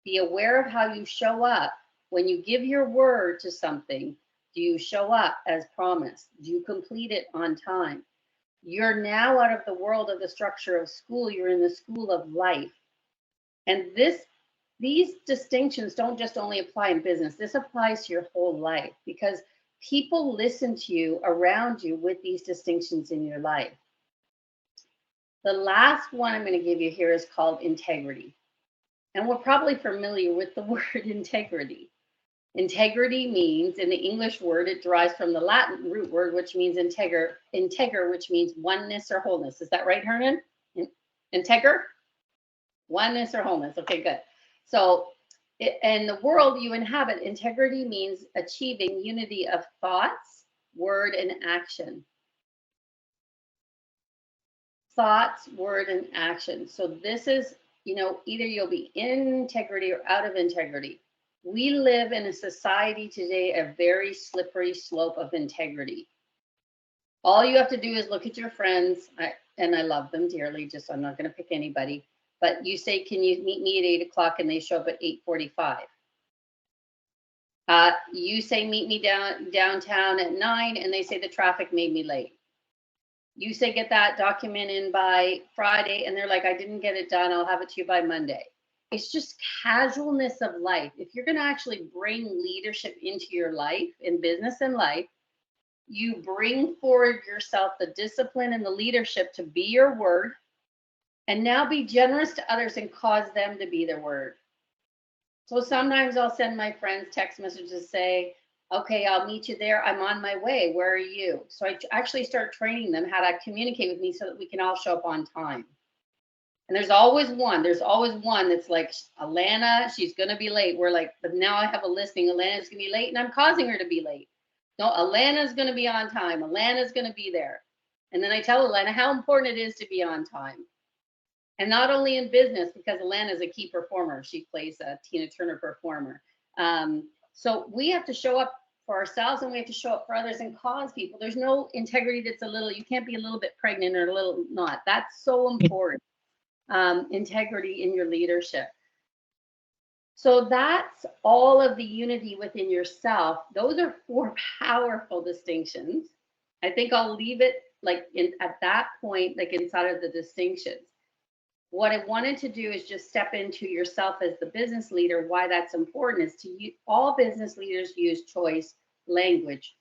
Be aware of how you show up. When you give your word to something, do you show up as promised? Do you complete it on time? You're now out of the world of the structure of school. You're in the school of life. And these distinctions don't just only apply in business. This applies to your whole life, because people listen to you around you with these distinctions in your life. The last one I'm going to give you here is called integrity. And we're probably familiar with the word integrity. Integrity means, in the English word, it derives from the Latin root word, which means integer, which means oneness or wholeness. Is that right, Hernan? Integer? Oneness or wholeness. Okay, good. So in the world you inhabit, integrity means achieving unity of thoughts, word, and action. Thoughts, word, and action. So this is, you know, either you'll be in integrity or out of integrity. We live in a society today, a very slippery slope of integrity. All you have to do is look at your friends, and I love them dearly, just I'm not going to pick anybody, but you say, can you meet me at 8 o'clock, and they show up at 8:45. You say, meet me downtown at 9, and they say the traffic made me late. You say, get that document in by Friday, and they're like, I didn't get it done. I'll have it to you by Monday. It's just casualness of life. If you're going to actually bring leadership into your life, in business and life, you bring forward yourself the discipline and the leadership to be your word, and now be generous to others and cause them to be their word. So sometimes I'll send my friends text messages, say, okay, I'll meet you there. I'm on my way. Where are you? So I actually start training them how to communicate with me so that we can all show up on time. And there's always one that's like, Alana, she's going to be late. We're like, but now I have a listing. Alana's going to be late, and I'm causing her to be late. No, Alana's going to be on time. Alana's going to be there. And then I tell Alana how important it is to be on time. And not only in business, because Alana is a key performer. She plays a Tina Turner performer. So we have to show up for ourselves, and we have to show up for others and cause people. There's no integrity that's a little, you can't be a little bit pregnant or a little not. That's so important. Integrity in your leadership. So that's all of the unity within yourself. Those are 4 powerful distinctions. I think I'll leave it at that point, like inside of the distinctions. What I wanted to do is just step into yourself as the business leader. Why that's important is all business leaders use choice, language,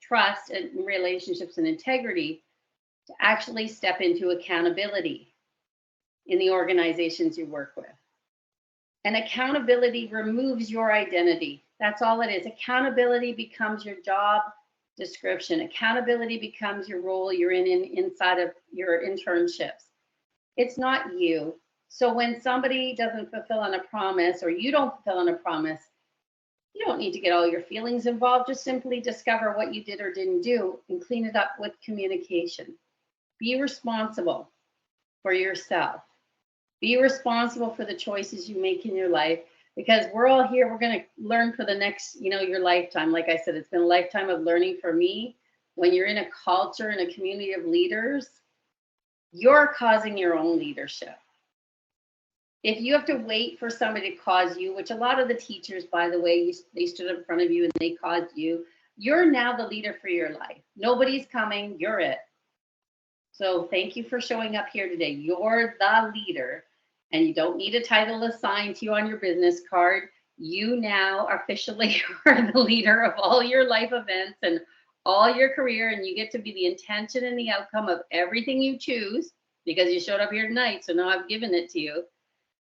trust, and relationships and integrity to actually step into accountability in the organizations you work with. And accountability removes your identity. That's all it is. Accountability becomes your job description. Accountability becomes your role you're inside of your internships. It's not you. So when somebody doesn't fulfill on a promise, or you don't fulfill on a promise, you don't need to get all your feelings involved. Just simply discover what you did or didn't do and clean it up with communication. Be responsible for yourself. Be responsible for the choices you make in your life, because we're all here. We're going to learn for the next, your lifetime. Like I said, it's been a lifetime of learning for me. When you're in a culture and a community of leaders, you're causing your own leadership. If you have to wait for somebody to cause you, which a lot of the teachers, by the way, they stood in front of you and they caused you, you're now the leader for your life. Nobody's coming, you're it. So thank you for showing up here today. You're the leader, and you don't need a title assigned to you on your business card. You now officially are the leader of all your life events and all your career, and you get to be the intention and the outcome of everything you choose, because you showed up here tonight. So now I've given it to you.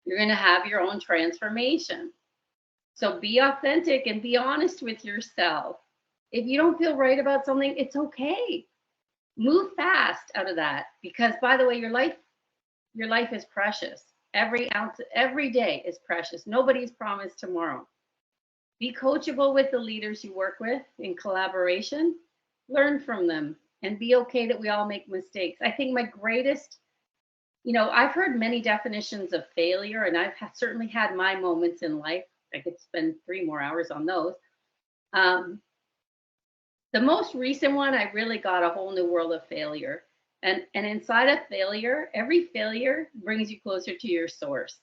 You're going to have your own transformation. So be authentic and be honest with yourself. If you don't feel right about something, it's okay. Move fast out of that, because by the way, your life is precious. Every ounce, every day is precious. Nobody's promised tomorrow. Be coachable with the leaders you work with in collaboration. Learn from them and be okay that we all make mistakes. I think my greatest, I've heard many definitions of failure, and I've certainly had my moments in life. I could spend 3 more hours on those. The most recent one, I really got a whole new world of failure. And inside of failure, every failure brings you closer to your source.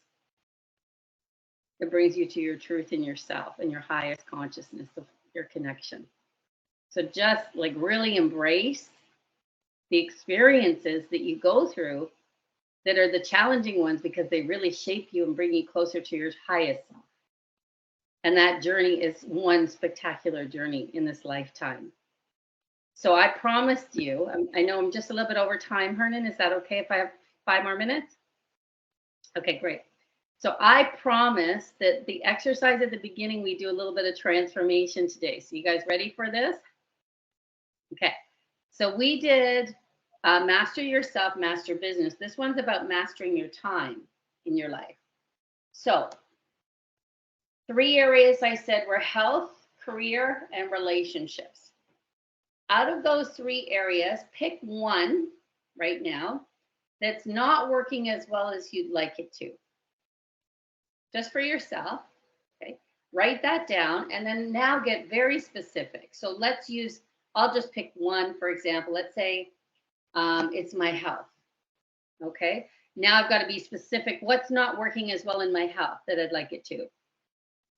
It brings you to your truth in yourself and your highest consciousness of your connection. So just really embrace the experiences that you go through that are the challenging ones, because they really shape you and bring you closer to your highest self. And that journey is one spectacular journey in this lifetime. So I promised you, I know I'm just a little bit over time, Hernan. Is that okay if I have 5 more minutes? Okay, great. So I promise that the exercise at the beginning, we do a little bit of transformation today. So you guys ready for this? Okay. So we did Master Yourself, Master Business. This one's about mastering your time in your life. So 3 areas I said were health, career, and relationships. Out of those 3 areas, pick one right now that's not working as well as you'd like it to. Just for yourself, okay? Write that down, and then now get very specific. So I'll just pick one, for example. Let's say it's my health, okay? Now I've got to be specific. What's not working as well in my health that I'd like it to?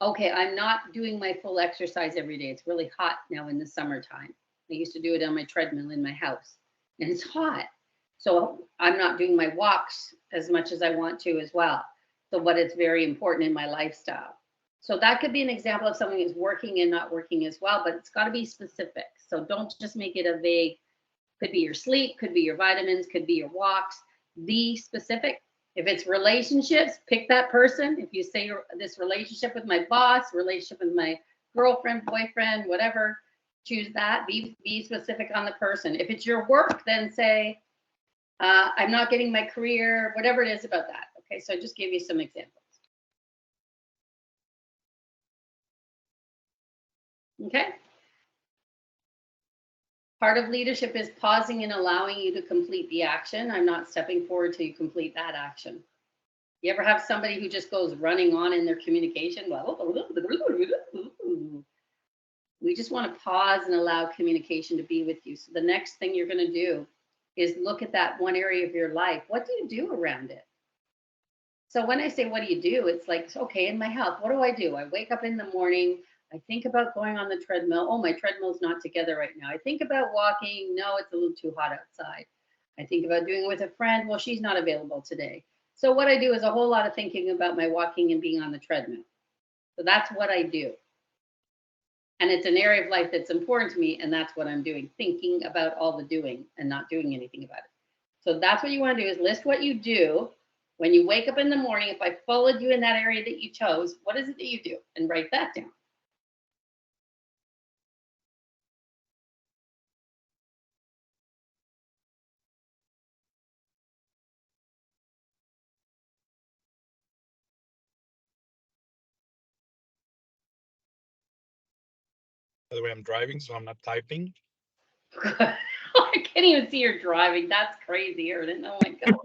Okay, I'm not doing my full exercise every day. It's really hot now in the summertime. I used to do it on my treadmill in my house, and it's hot. So I'm not doing my walks as much as I want to as well. So but it's very important in my lifestyle. So that could be an example of something that's working and not working as well, but it's got to be specific. So don't just make it a vague, could be your sleep, could be your vitamins, could be your walks. Be specific. If it's relationships, pick that person. If you say this relationship with my boss, relationship with my girlfriend, boyfriend, whatever, choose that. Be specific on the person. If it's your work, then say, I'm not getting my career, whatever it is about that. Okay, so I just gave you some examples. Okay. Part of leadership is pausing and allowing you to complete the action. I'm not stepping forward till you complete that action. You ever have somebody who just goes running on in their communication? We just want to pause and allow communication to be with you. So the next thing you're going to do is look at that one area of your life. What do you do around it? So when I say, what do you do? It's like, okay, in my health, what do? I wake up in the morning, I think about going on the treadmill. Oh, my treadmill's not together right now. I think about walking. No, it's a little too hot outside. I think about doing it with a friend. Well, she's not available today. So what I do is a whole lot of thinking about my walking and being on the treadmill. So that's what I do. And it's an area of life that's important to me, and that's what I'm doing, thinking about all the doing and not doing anything about it. So that's what you want to do, is list what you do when you wake up in the morning. If I followed you in that area that you chose, what is it that you do? And write that down. By the way, I'm driving, so I'm not typing. I can't even see her driving. That's crazy, Hernan. Oh my God.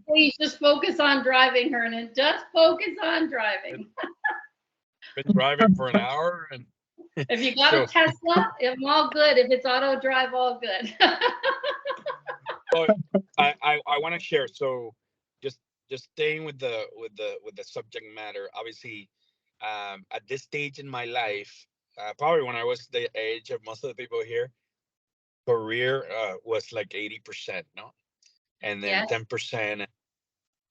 Please just focus on driving, Hernan. Just focus on driving. Been driving for an hour, and if you got a Tesla, I'm all good. If it's auto drive, all good. Oh, I want to share. So just staying with the subject matter. Obviously, at this stage in my life, probably when I was the age of most of the people here, career was like 80%, no, and then Yes. 10%,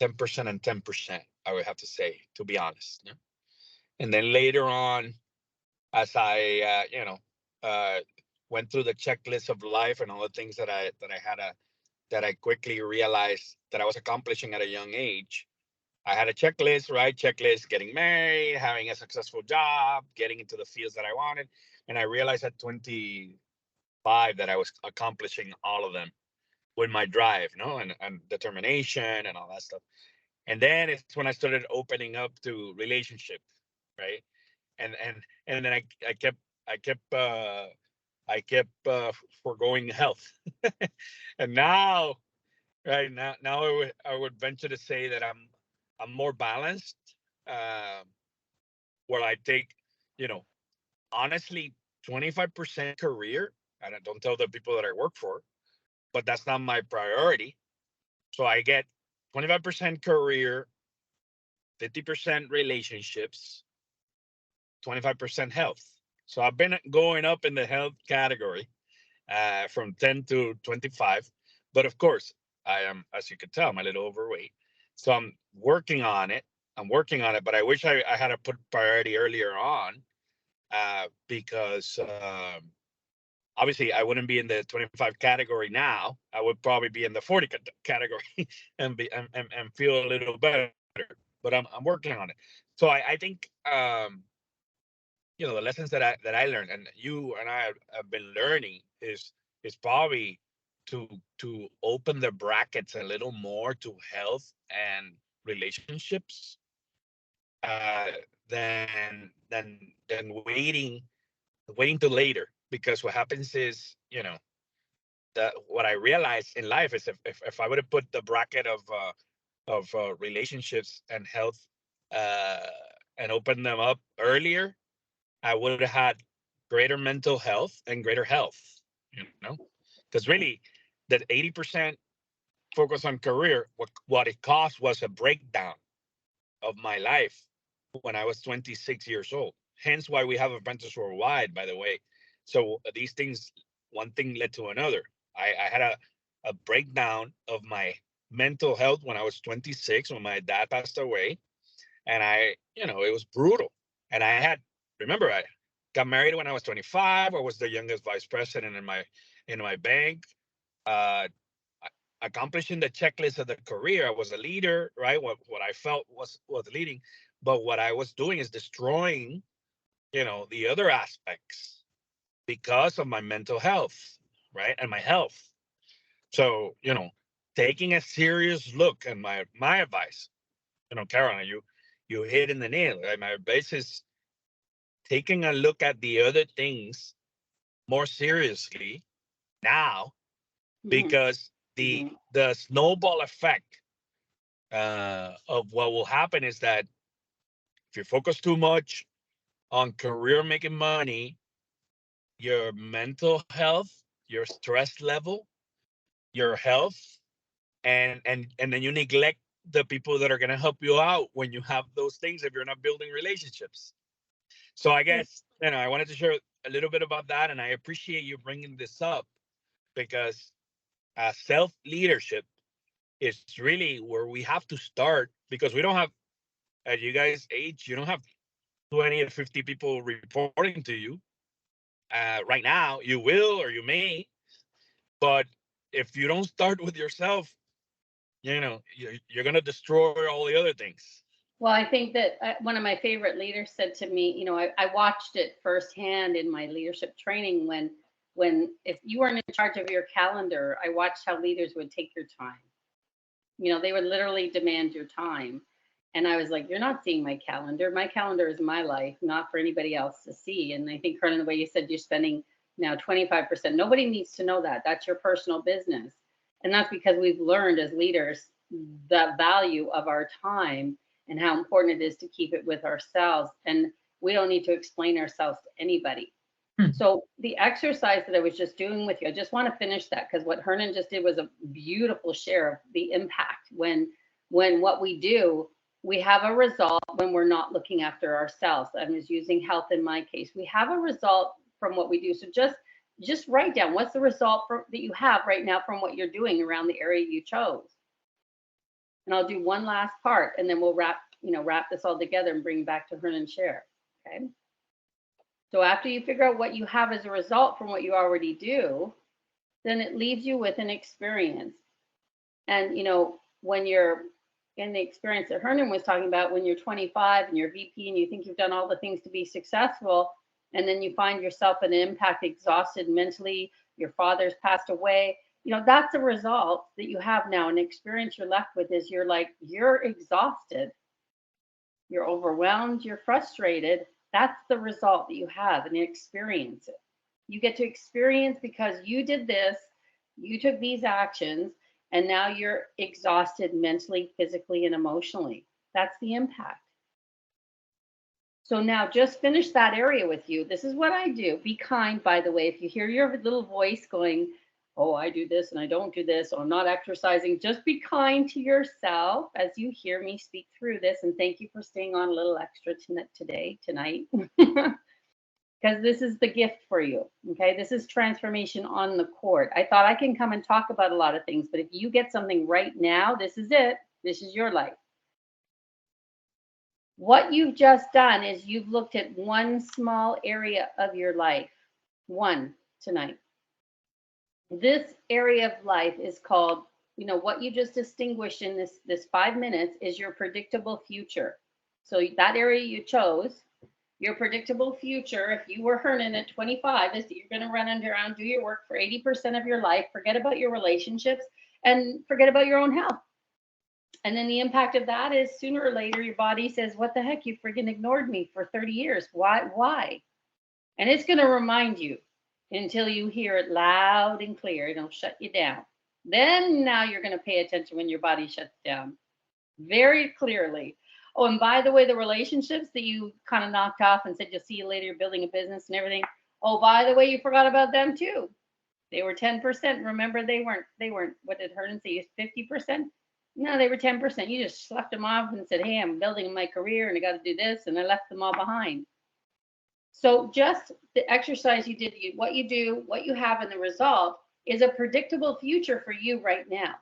10% and 10%. I would have to say, to be honest. No? And then later on, as I went through the checklist of life and all the things that I had that I quickly realized that I was accomplishing at a young age. I had a checklist, right? Checklist: getting married, having a successful job, getting into the fields that I wanted. And I realized at 25 that I was accomplishing all of them with my drive, no, and determination and all that stuff. And then it's when I started opening up to relationship, right? And then I kept I kept foregoing health. And now, right now I would venture to say that I'm more balanced, uh, where I take, you know, honestly, 25% career. And I don't tell the people that I work for, but that's not my priority. So I get 25% career, 50% relationships, 25% health. So I've been going up in the health category, from 10 to 25. But of course, I am, as you can tell, I'm a little overweight. So I'm working on it. But I wish I had to put priority earlier on, because obviously I wouldn't be in the 25 category now. I would probably be in the 40 category and feel a little better. But I'm working on it. So I think, the lessons that I learned, and you and I have been learning, is probably to open the brackets a little more to health and relationships, uh, than waiting till later. Because what happens is, that what I realized in life is, if I would have put the bracket of relationships and health, uh, and open them up earlier, I would have had greater mental health and greater health, because really that 80% focus on career, what it cost was a breakdown of my life when I was 26 years old. Hence why we have Apprentice Worldwide, by the way. So these things, one thing led to another. I had a breakdown of my mental health when I was 26, when my dad passed away. And it was brutal. And remember, I got married when I was 25. I was the youngest vice president in my bank. Uh, Accomplishing the checklist of the career, I was a leader, right? What I felt was leading, but what I was doing is destroying, the other aspects because of my mental health, right, and my health. So, taking a serious look, and my advice, Caroline, you hit in the nail. Right? My advice is taking a look at the other things more seriously now, because the snowball effect, of what will happen is that if you focus too much on career, making money, your mental health, your stress level, your health, and then you neglect the people that are going to help you out when you have those things, if you're not building relationships. So I guess, I wanted to share a little bit about that, and I appreciate you bringing this up because self leadership is really where we have to start, because we don't have, at you guys' age, you don't have 20 or 50 people reporting to you. Right now, you will or you may, but if you don't start with yourself, you're going to destroy all the other things. Well, I think that one of my favorite leaders said to me, I watched it firsthand in my leadership training when if you weren't in charge of your calendar, I watched how leaders would take your time. They would literally demand your time. And I was like, you're not seeing my calendar. My calendar is my life, not for anybody else to see. And I think, Hernan, the way you said you're spending now 25%, nobody needs to know that. That's your personal business. And that's because we've learned as leaders the value of our time and how important it is to keep it with ourselves. And we don't need to explain ourselves to anybody. So the exercise that I was just doing with you, I just want to finish that, because what Hernan just did was a beautiful share of the impact when what we do, we have a result when we're not looking after ourselves. I was using health in my case. We have a result from what we do. So just write down, what's the result that you have right now from what you're doing around the area you chose. And I'll do one last part, and then we'll wrap this all together and bring back to Hernan's share. Okay. So after you figure out what you have as a result from what you already do, then it leaves you with an experience. And, when you're in the experience that Hernan was talking about, when you're 25 and you're VP and you think you've done all the things to be successful, and then you find yourself in an impact, exhausted mentally, your father's passed away, that's a result that you have now. An experience you're left with is you're exhausted, you're overwhelmed, you're frustrated. That's the result that you have, and you experience it. You get to experience because you did this, you took these actions, and now you're exhausted mentally, physically, and emotionally. That's the impact. So now just finish that area with you. This is what I do. Be kind, by the way. If you hear your little voice going, oh, I do this and I don't do this, or I'm not exercising, just be kind to yourself as you hear me speak through this. And thank you for staying on a little extra tonight, because this is the gift for you. Okay, this is transformation on the court. I thought I can come and talk about a lot of things, but if you get something right now, this is it. This is your life. What you've just done is you've looked at one small area of your life, one tonight. This area of life is called, what you just distinguished in this 5 minutes is your predictable future. So that area you chose, your predictable future, if you were Hernan at 25, is that you're going to run around, do your work for 80% of your life, forget about your relationships, and forget about your own health. And then the impact of that is sooner or later, your body says, what the heck, you friggin' ignored me for 30 years. Why? And it's going to remind you until you hear it loud and clear. It'll shut you down. Then now you're going to pay attention when your body shuts down very clearly. Oh, and by the way, the relationships that you kind of knocked off and said, you'll see you later, you're building a business and everything. Oh, by the way, you forgot about them too. They were 10%. Remember, they weren't, what did Hernan say? 50%? No, they were 10%. You just left them off and said, hey, I'm building my career and I got to do this. And I left them all behind. So just the exercise you did, what you do, what you have, and the result is a predictable future for you right now.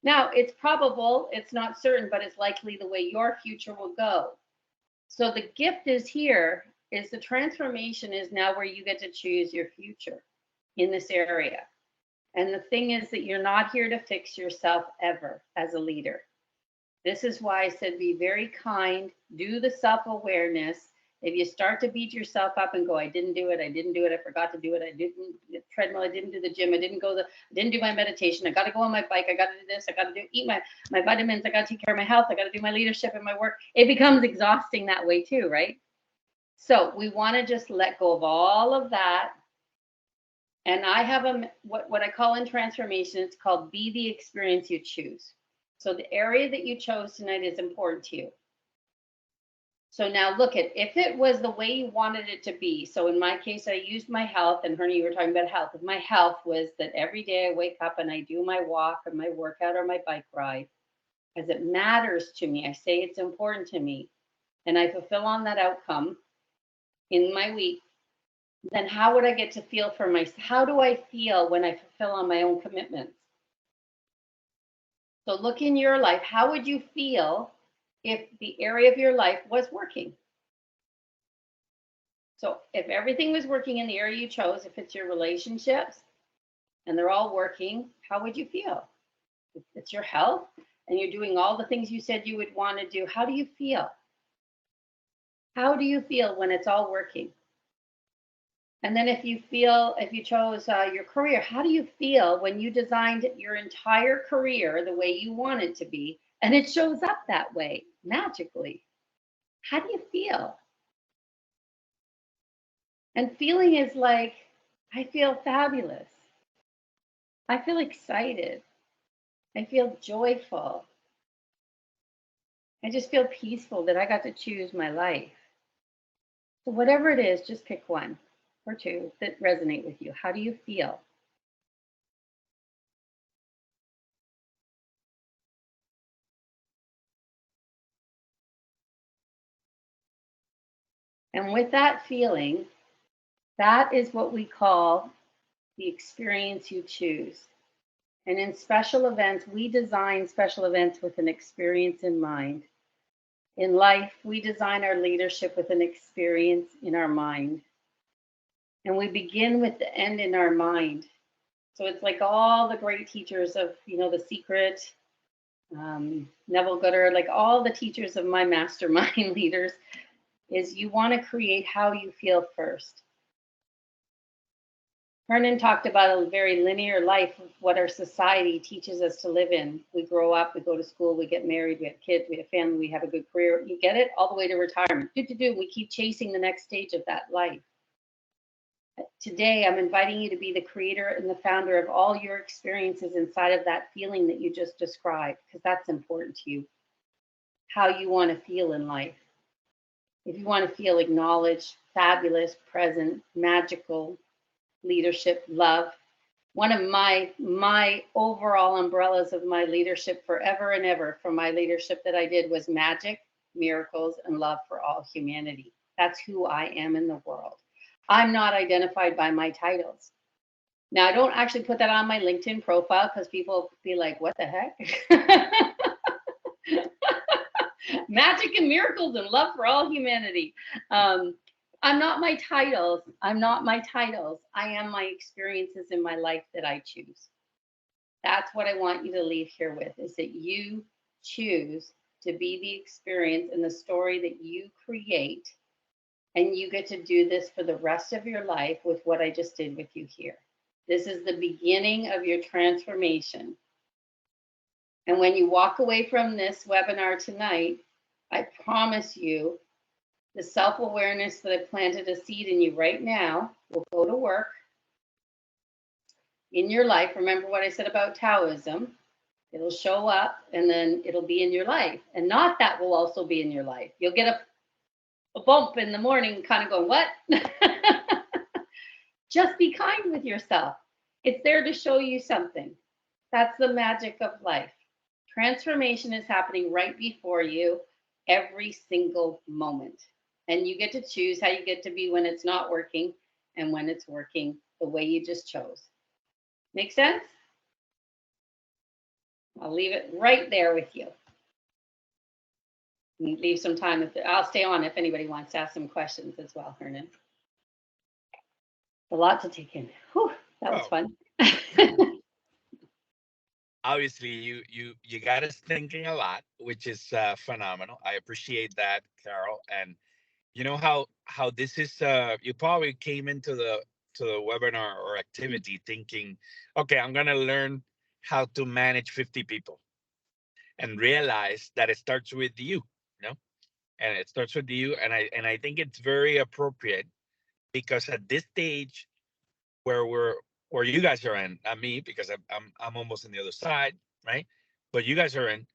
Now, it's probable, it's not certain, but it's likely the way your future will go. So the gift is here, is the transformation is now where you get to choose your future in this area. And the thing is that you're not here to fix yourself ever as a leader. This is why I said be very kind, do the self-awareness. If you start to beat yourself up and go, I didn't do it, I forgot to do it, I didn't treadmill, I didn't do the gym, I didn't do my meditation, I got to go on my bike, I got to do this, I got to eat my vitamins, I got to take care of my health, I got to do my leadership and my work. It becomes exhausting that way too, right? So we want to just let go of all of that. And I have what I call in transformation, it's called be the experience you choose. So the area that you chose tonight is important to you. So now look at, if it was the way you wanted it to be. So in my case, I used my health, and Hernie, you were talking about health. If my health was that every day I wake up and I do my walk or my workout or my bike ride, because it matters to me. I say it's important to me, and I fulfill on that outcome. in my week, then how would I get to feel for myself? How do I feel when I fulfill on my own commitments? So look in your life. How would you feel if the area of your life was working? So if everything was working in the area you chose, if it's your relationships and they're all working, how would you feel? If it's your health and you're doing all the things you said you would want to do, how do you feel? How do you feel when it's all working? And then if you chose your career, how do you feel when you designed your entire career the way you want it to be and it shows up that way magically? How do you feel? And feeling is like, I feel fabulous. I feel excited. I feel joyful. I just feel peaceful that I got to choose my life. So whatever it is, just pick one or two that resonate with you. How do you feel? And with that feeling, that is what we call the experience you choose. And in special events, we design special events with an experience in mind. In life, we design our leadership with an experience in our mind. And we begin with the end in our mind. So it's like all the great teachers of, The Secret, Neville Goddard, like all the teachers of my mastermind leaders, is you want to create how you feel first. Hernan talked about a very linear life of what our society teaches us to live in. We grow up, we go to school, we get married, we have kids, we have family, we have a good career. You get it? All the way to retirement. We keep chasing the next stage of that life. Today, I'm inviting you to be the creator and the founder of all your experiences inside of that feeling that you just described, because that's important to you. How you want to feel in life. If you want to feel acknowledged, fabulous, present, magical, leadership, love. One of my overall umbrellas of my leadership forever and ever from my leadership that I did was magic, miracles, and love for all humanity. That's who I am in the world. I'm not identified by my titles. Now, I don't actually put that on my LinkedIn profile because people be like, what the heck? Magic and miracles and love for all humanity. I'm not my titles. I'm not my titles. I am my experiences in my life that I choose. That's what I want you to leave here with, is that you choose to be the experience and the story that you create. And you get to do this for the rest of your life with what I just did with you here. This is the beginning of your transformation. And when you walk away from this webinar tonight, I promise you, the self-awareness that I planted a seed in you right now will go to work in your life. Remember what I said about Taoism. It'll show up and then it'll be in your life. And not that will also be in your life. You'll get a bump in the morning kind of going, what? Just be kind with yourself. It's there to show you something. That's the magic of life. Transformation is happening right before you every single moment. And you get to choose how you get to be when it's not working and when it's working the way you just chose. Make sense? I'll leave it right there with you. And leave some time. I'll stay on if anybody wants to ask some questions as well, Hernan. A lot to take in. Whew, that was fun. Obviously, you got us thinking a lot, which is phenomenal. I appreciate that, Carol. And you know how this is. You probably came into the webinar or activity thinking, okay, I'm gonna learn how to manage 50 people, and realize that it starts with you, and it starts with you. And I think it's very appropriate, because at this stage where you guys are in, not me, because I'm almost on the other side, right? But you guys are in.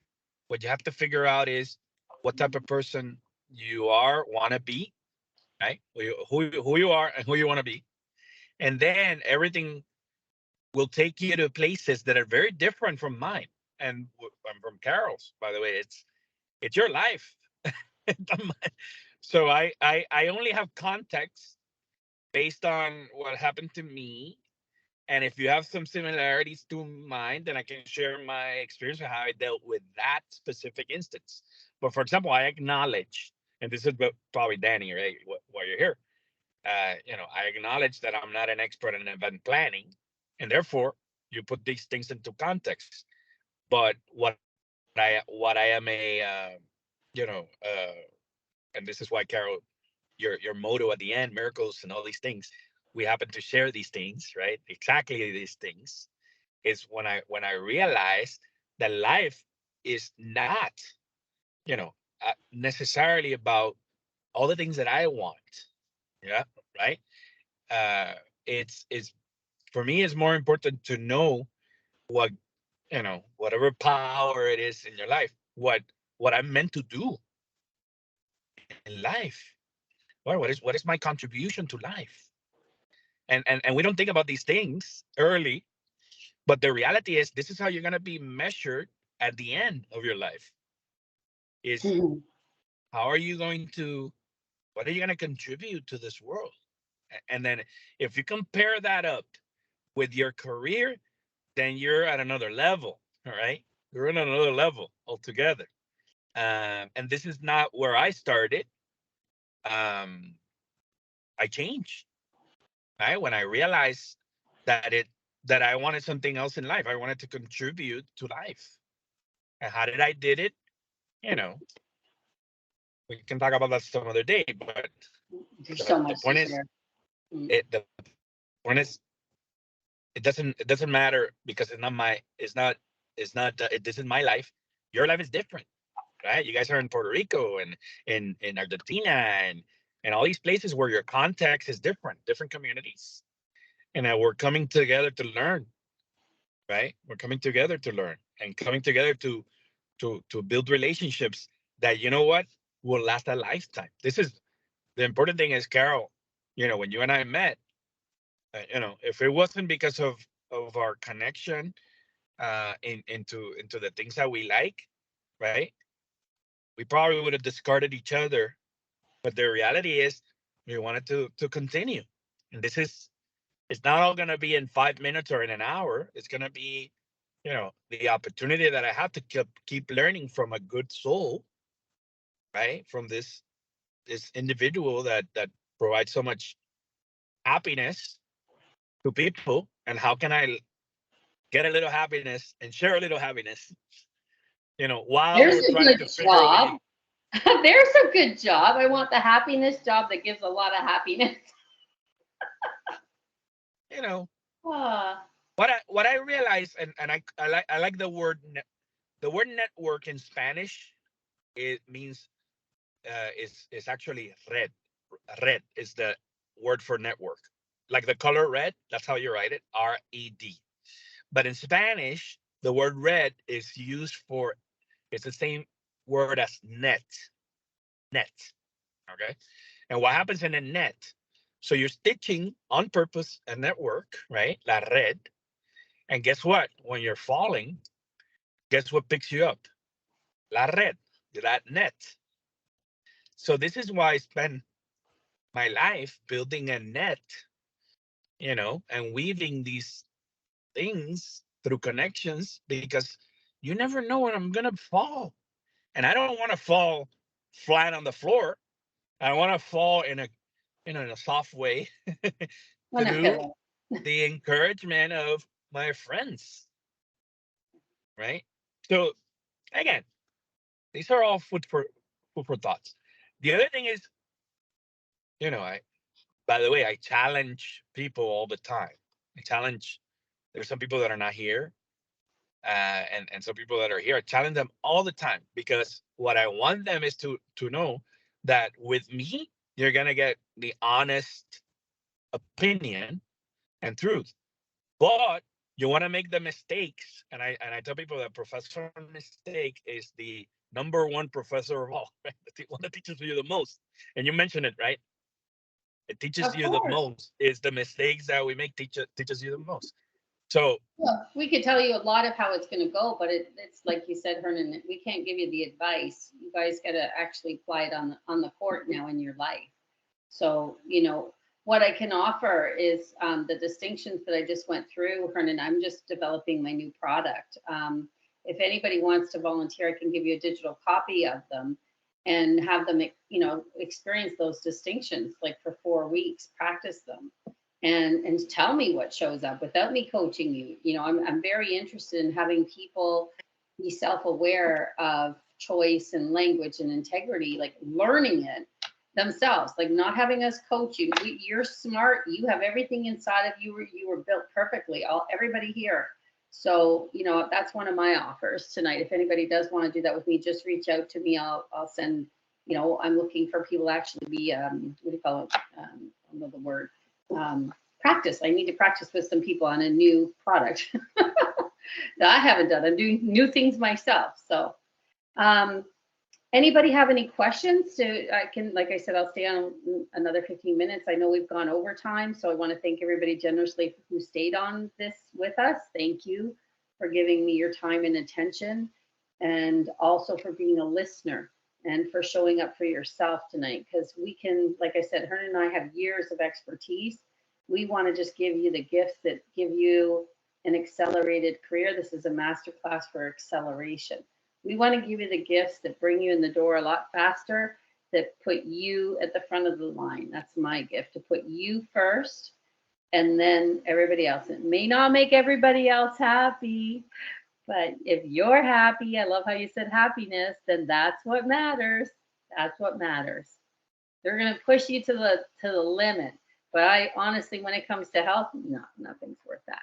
What you have to figure out is what type of person you want to be, right? Who you are and who you want to be, and then everything will take you to places that are very different from mine and from Carol's. By the way, it's your life. So I only have context based on what happened to me. And if you have some similarities to mine, then I can share my experience of how I dealt with that specific instance. But for example, I acknowledge, and this is probably Danny, right? While you're here, I acknowledge that I'm not an expert in event planning, and therefore you put these things into context. But what I am you know, uh, and this is why Carol, your motto at the end, miracles and all these things, we happen to share these things, right? Exactly these things is when I realized that life is not, necessarily about all the things that I want. Yeah, right. Uh, it's for me, it's more important to know what whatever power it is in your life, what I'm meant to do in life. What is my contribution to life? And we don't think about these things early, but the reality is this is how you're going to be measured at the end of your life. Is how are you going to what are you going to contribute to this world? And then if you compare that up with your career, then you're at another level. All right, you're in another level altogether. And this is not where I started. um I changed, right, when I realized that it that I wanted something else in life. I wanted to contribute to life. And how did I did it? You know, we can talk about that some other day. But There's so the much to point is, share. the point is, it doesn't matter because this is my life. Your life is different, right? You guys are in Puerto Rico and in Argentina and all these places where your context is different communities, and we're coming together to learn, right? We're coming together to learn and coming together to build relationships that, you know what, will last a lifetime. This is the important thing. Is, Carol, when you and I met, if it wasn't because of our connection, into the things that we like, right, we probably would have discarded each other. But the reality is, we wanted to continue. And this is it's not all going to be in 5 minutes or in an hour. It's going to be, the opportunity that I have to keep learning from a good soul, right, from this individual that provides so much happiness to people. And how can I get a little happiness and share a little happiness, while There's we're a trying good to figure out job. There's a good job. I want the happiness job that gives a lot of happiness. Ah, what I realized. And I like the word network in Spanish. It means, is actually red. Red is the word for network, like the color red. That's how you write it, RED. But in Spanish, the word red is used for, it's the same word as net. Okay. And what happens in a net? So you're stitching on purpose a network, right? La red. And guess what? When you're falling, guess what picks you up? La red, that net. So this is why I spend my life building a net, and weaving these things through connections, because you never know when I'm going to fall. And I don't want to fall flat on the floor. I want to fall in a soft way on a through pillow. the encouragement of my friends, right? So again, these are all food for thoughts. The other thing is, I by the way, I challenge people all the time. I challenge. There's some people that are not here, and some people that are here. I challenge them all the time, because what I want them is to know that with me, you're gonna get the honest opinion and truth. But you want to make the mistakes, and I tell people that professor mistake is the number one professor of all, right? The one that teaches you the most. And you mentioned it, right? It teaches Of you the course. most. Is the mistakes that we make teaches you the most. So Well, we could tell you a lot of how it's going to go, but it's like you said, Hernan, we can't give you the advice. guys got to actually apply it on the court now in your life. So, you know, what I can offer is the distinctions that I just went through, Hernan. I'm just developing my new product. If anybody wants to volunteer, I can give you a digital copy of them and have them, you know, experience those distinctions like for 4 weeks, practice them, and tell me what shows up without me coaching you. You know, I'm very interested in having people be self-aware of choice and language and integrity, like learning it themselves, like not having us coach you. You're smart. You have everything inside of you. You were built perfectly. Everybody here. So, you know, that's one of my offers tonight. If anybody does want to do that with me, just reach out to me. I'll send, you know, I'm looking for people to actually be, what do you call it? I don't know the word. Practice. I need to practice with some people on a new product that I haven't done. I'm doing new things myself. So, anybody have any questions? I can, like I said, I'll stay on another 15 minutes. I know we've gone over time, so I want to thank everybody generously who stayed on this with us. Thank you for giving me your time and attention, and also for being a listener and for showing up for yourself tonight. Because we can, like I said, Hernan and I have years of expertise. We want to just give you the gifts that give you an accelerated career. This is a masterclass for acceleration. We want to give you the gifts that bring you in the door a lot faster, that put you at the front of the line. That's my gift, to put you first and then everybody else. It may not make everybody else happy, but if you're happy, I love how you said happiness, then that's what matters. That's what matters. They're going to push you to the limit. But I honestly, when it comes to health, no, nothing's worth that.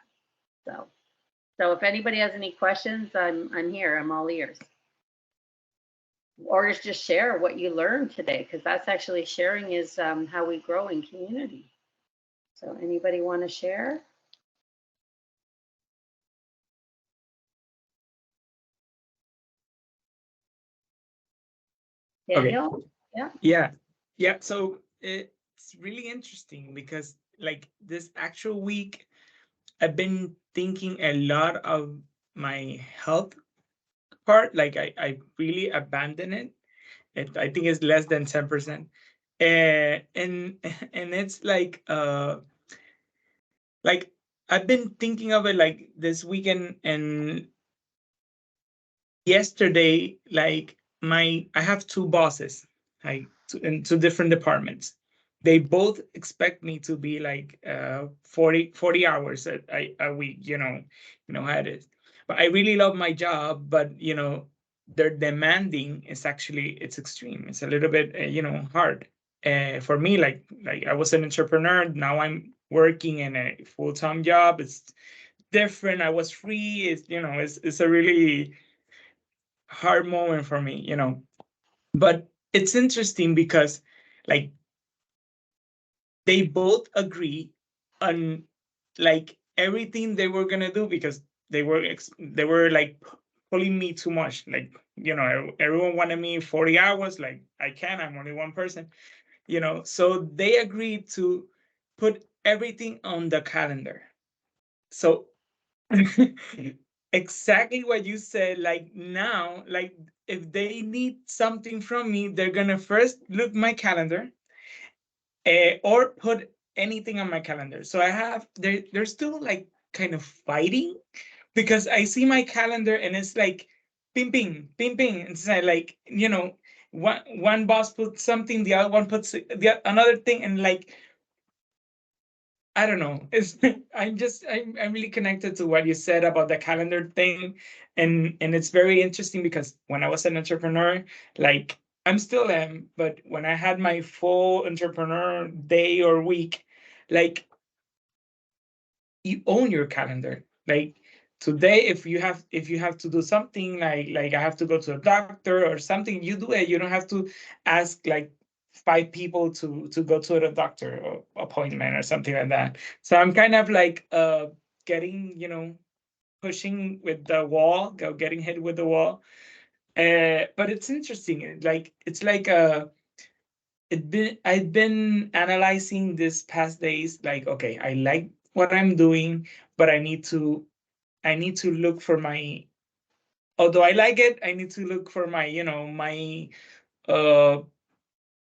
So if anybody has any questions, I'm here. I'm all ears. Or just share what you learned today, because that's actually sharing is how we grow in community. So anybody want to share? Daniel? Okay. Yeah. So it's really interesting because like this actual week, I've been thinking a lot of my health part. Like I really abandon it. I think it's less than 10%. And it's like I've been thinking of it like this weekend, and yesterday, like I have two bosses, like in two different departments. They both expect me to be like 40 hours a week, you know how it is. But I really love my job, but their demanding is actually, it's extreme. It's a little bit hard for me. Like I was an entrepreneur, now I'm working in a full-time job. It's different. I was free. It's a really hard moment for me. But it's interesting because like they both agree on like everything they were gonna do, because they were like pulling me too much. Like, everyone wanted me 40 hours. Like, I'm only one person, so they agreed to put everything on the calendar. So exactly what you said. Like now, like if they need something from me, they're gonna first look my calendar, or put anything on my calendar. So they're still like kind of fighting, because I see my calendar and it's like ping ping ping ping. It's like one boss puts something, the other one puts another thing, and like I don't know. It's I'm really connected to what you said about the calendar thing, and it's very interesting because when I was an entrepreneur, like I'm still am, but when I had my full entrepreneur day or week, like you own your calendar. Like today, if you have to do something, like I have to go to a doctor or something, you do it. You don't have to ask like 5 people to go to a doctor or appointment or something like that. So I'm kind of like getting, pushing with the wall, getting hit with the wall. But it's interesting. Like it's like I've been analyzing this past days, like, okay, I like what I'm doing, but I need to look for my although I like it, I need to look for my, my uh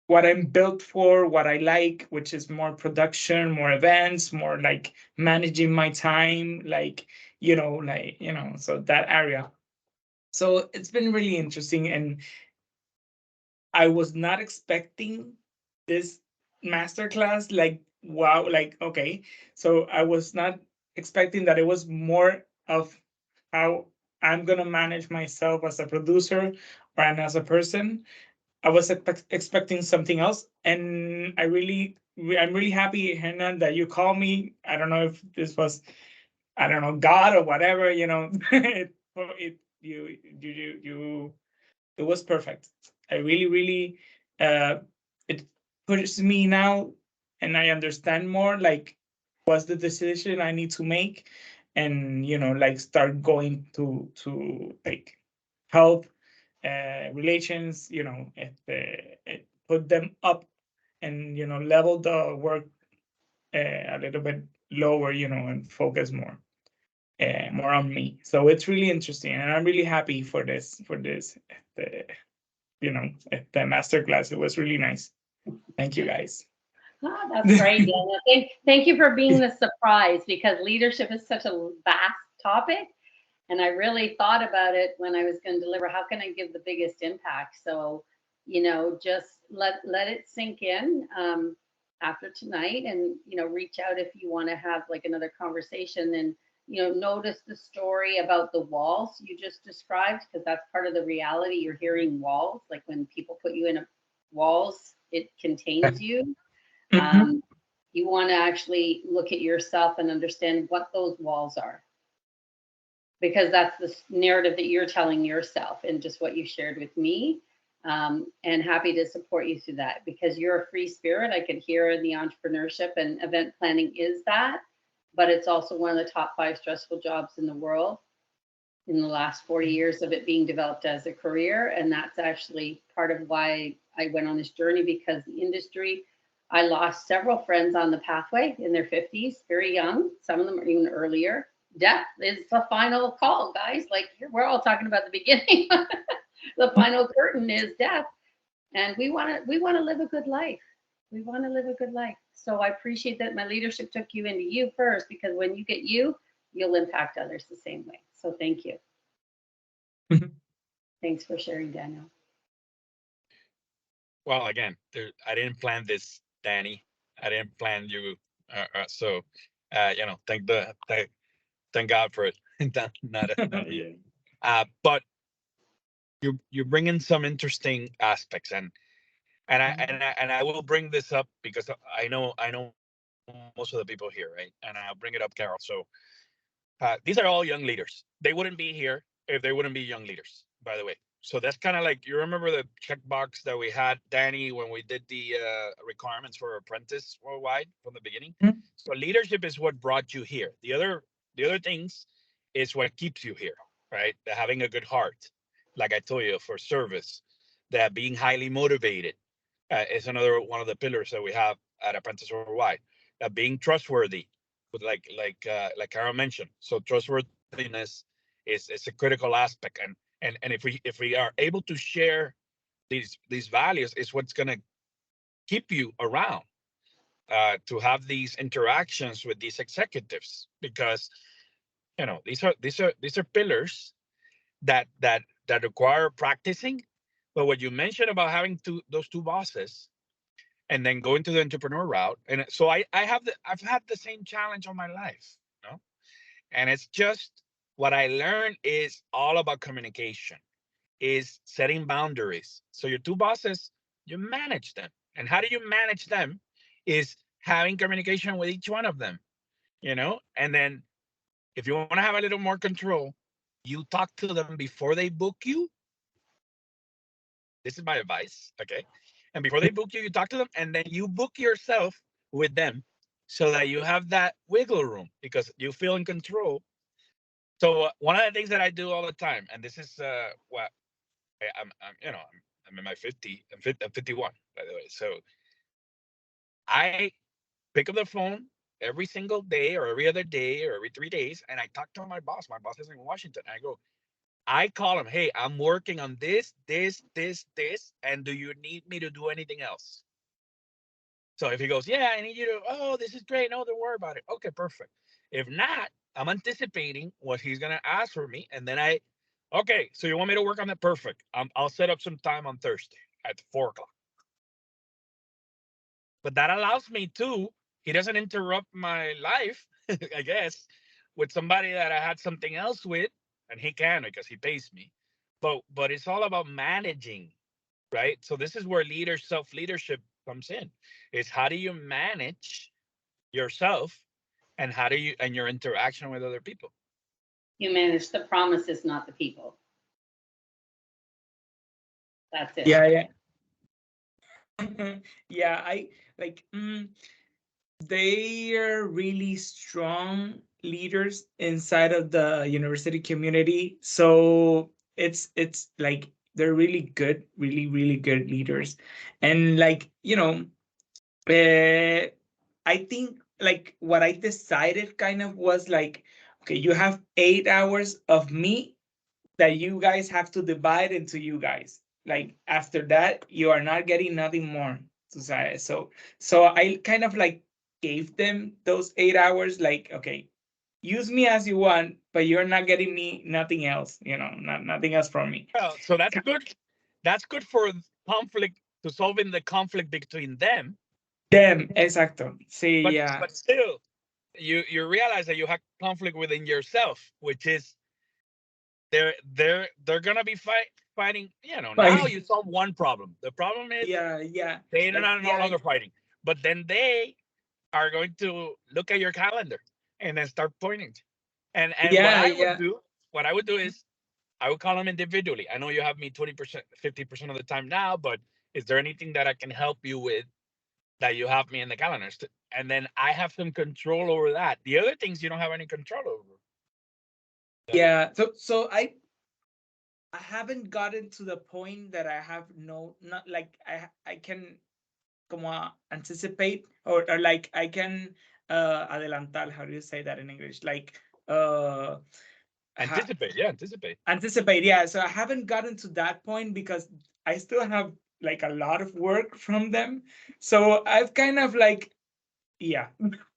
what I'm built for, what I like, which is more production, more events, more like managing my time, like, so that area. So it's been really interesting. And I was not expecting this masterclass. Like, wow, like, okay. So I was not expecting that it was more of how I'm going to manage myself as a producer or and as a person. I was expecting something else, and I'm really happy, Hernan, that you called me. I don't know if this was, I don't know, God or whatever. You, it was perfect. I really, really, it pushes me now, and I understand more. Like, what's the decision I need to make, and like start going to like health relations, put them up and, level the work a little bit lower, and focus more on me. So it's really interesting, and I'm really happy for this, the, the masterclass. It was really nice. Thank you, guys. Ah, that's great, Daniel. Thank you for being the surprise, because leadership is such a vast topic. And I really thought about it when I was going to deliver. How can I give the biggest impact? So, just let it sink in after tonight, and reach out if you want to have like another conversation. And notice the story about the walls you just described, because that's part of the reality. You're hearing walls, like when people put you in walls, it contains you. Mhm. You want to actually look at yourself and understand what those walls are, because that's the narrative that you're telling yourself, and just what you shared with me. And happy to support you through that, because you're a free spirit. I could hear in the entrepreneurship, and event planning is that, but it's also one of the top 5 stressful jobs in the world in the last 40 years of it being developed as a career. And that's actually part of why I went on this journey, because the industry, I lost several friends on the pathway in their 50s, very young. Some of them are even earlier. Death is the final call, guys. Like, we're all talking about the beginning. The final curtain is death. And we want to live a good life. We want to live a good life. So I appreciate that my leadership took you into you first, because when you get you, you'll impact others the same way. So thank you. Thanks for sharing, Daniel. Well, again, I didn't plan this, Danny. I didn't plan you. So, thank God for it. Not yet. But you bring in some interesting aspects, and I will bring this up because I know most of the people here, right? And I'll bring it up, Carol. So these are all young leaders. They wouldn't be here if they wouldn't be young leaders, by the way. So that's kind of like, you remember the checkbox that we had, Danny, when we did the requirements for apprentice worldwide from the beginning. Mhm. So leadership is what brought you here. The other things is what keeps you here, right? The having a good heart, like I told you, for service, that being highly motivated is another one of the pillars that we have at Apprentice Worldwide. That being trustworthy, with like Carol mentioned. So trustworthiness is a critical aspect, and if we are able to share these values, is what's going to keep you around, to have these interactions with these executives, because these are pillars that require practicing. But what you mentioned about having those two bosses, and then going to the entrepreneur route, and so I've had the same challenge all my life, you know? And it's just, what I learned is all about communication, is setting boundaries. So your two bosses, you manage them. And how do you manage them? Is having communication with each one of them. And then if you want to have a little more control, you talk to them before they book you. This is my advice. Okay. And before they book you, you talk to them, and then you book yourself with them, so that you have that wiggle room, because you feel in control. So one of the things that I do all the time, and this is what I'm in my 50. I'm 51, by the way. So I pick up the phone every single day, or every other day, or every 3 days, and I talk to my boss. My boss is in Washington. And I go, I call him, hey, I'm working on this, and do you need me to do anything else? So if he goes, yeah, I need you to, oh, this is great. No, don't worry about it. Okay, perfect. If not, I'm anticipating what he's gonna ask for me, and then okay, so you want me to work on that? Perfect. I'll set up some time on Thursday at 4 o'clock. But that allows me to. He doesn't interrupt my life, I guess, with somebody that I had something else with, and he can because he pays me. But it's all about managing, right? So this is where self leadership comes in. Is how do you manage yourself, and how do you and your interaction with other people? You manage the promises, not the people. That's it. Yeah. Yeah, I like they are really strong leaders inside of the university community. So it's like they're really good, really good leaders. And like, I think like what I decided kind of was like, okay, you have 8 hours of me that you guys have to divide into you guys. Like after that, you are not getting nothing more to say. So I kind of like gave them those 8 hours, like, okay, use me as you want, but you're not getting me nothing else, nothing else from me. Well, so that's good. That's good for conflict, to solving the conflict between them. Them, exacto. Sí, But yeah. but still, you realize that you have conflict within yourself, which is they're gonna be fighting. Now Like, you solve one problem. The problem is yeah. they're Like, no longer fighting. But then they are going to look at your calendar and then start pointing. And what yeah, I would yeah. do, is I would call them individually. I know you have me 20%, 50% of the time now, but is there anything that I can help you with that you have me in the calendars? And then I have some control over that. The other things you don't have any control over. Yeah. So I haven't gotten to the point that I have not like I can como anticipate or like I can adelantar, how do you say that in English? Like Anticipate. Anticipate, yeah. So I haven't gotten to that point because I still have like a lot of work from them. So I've kind of like, yeah.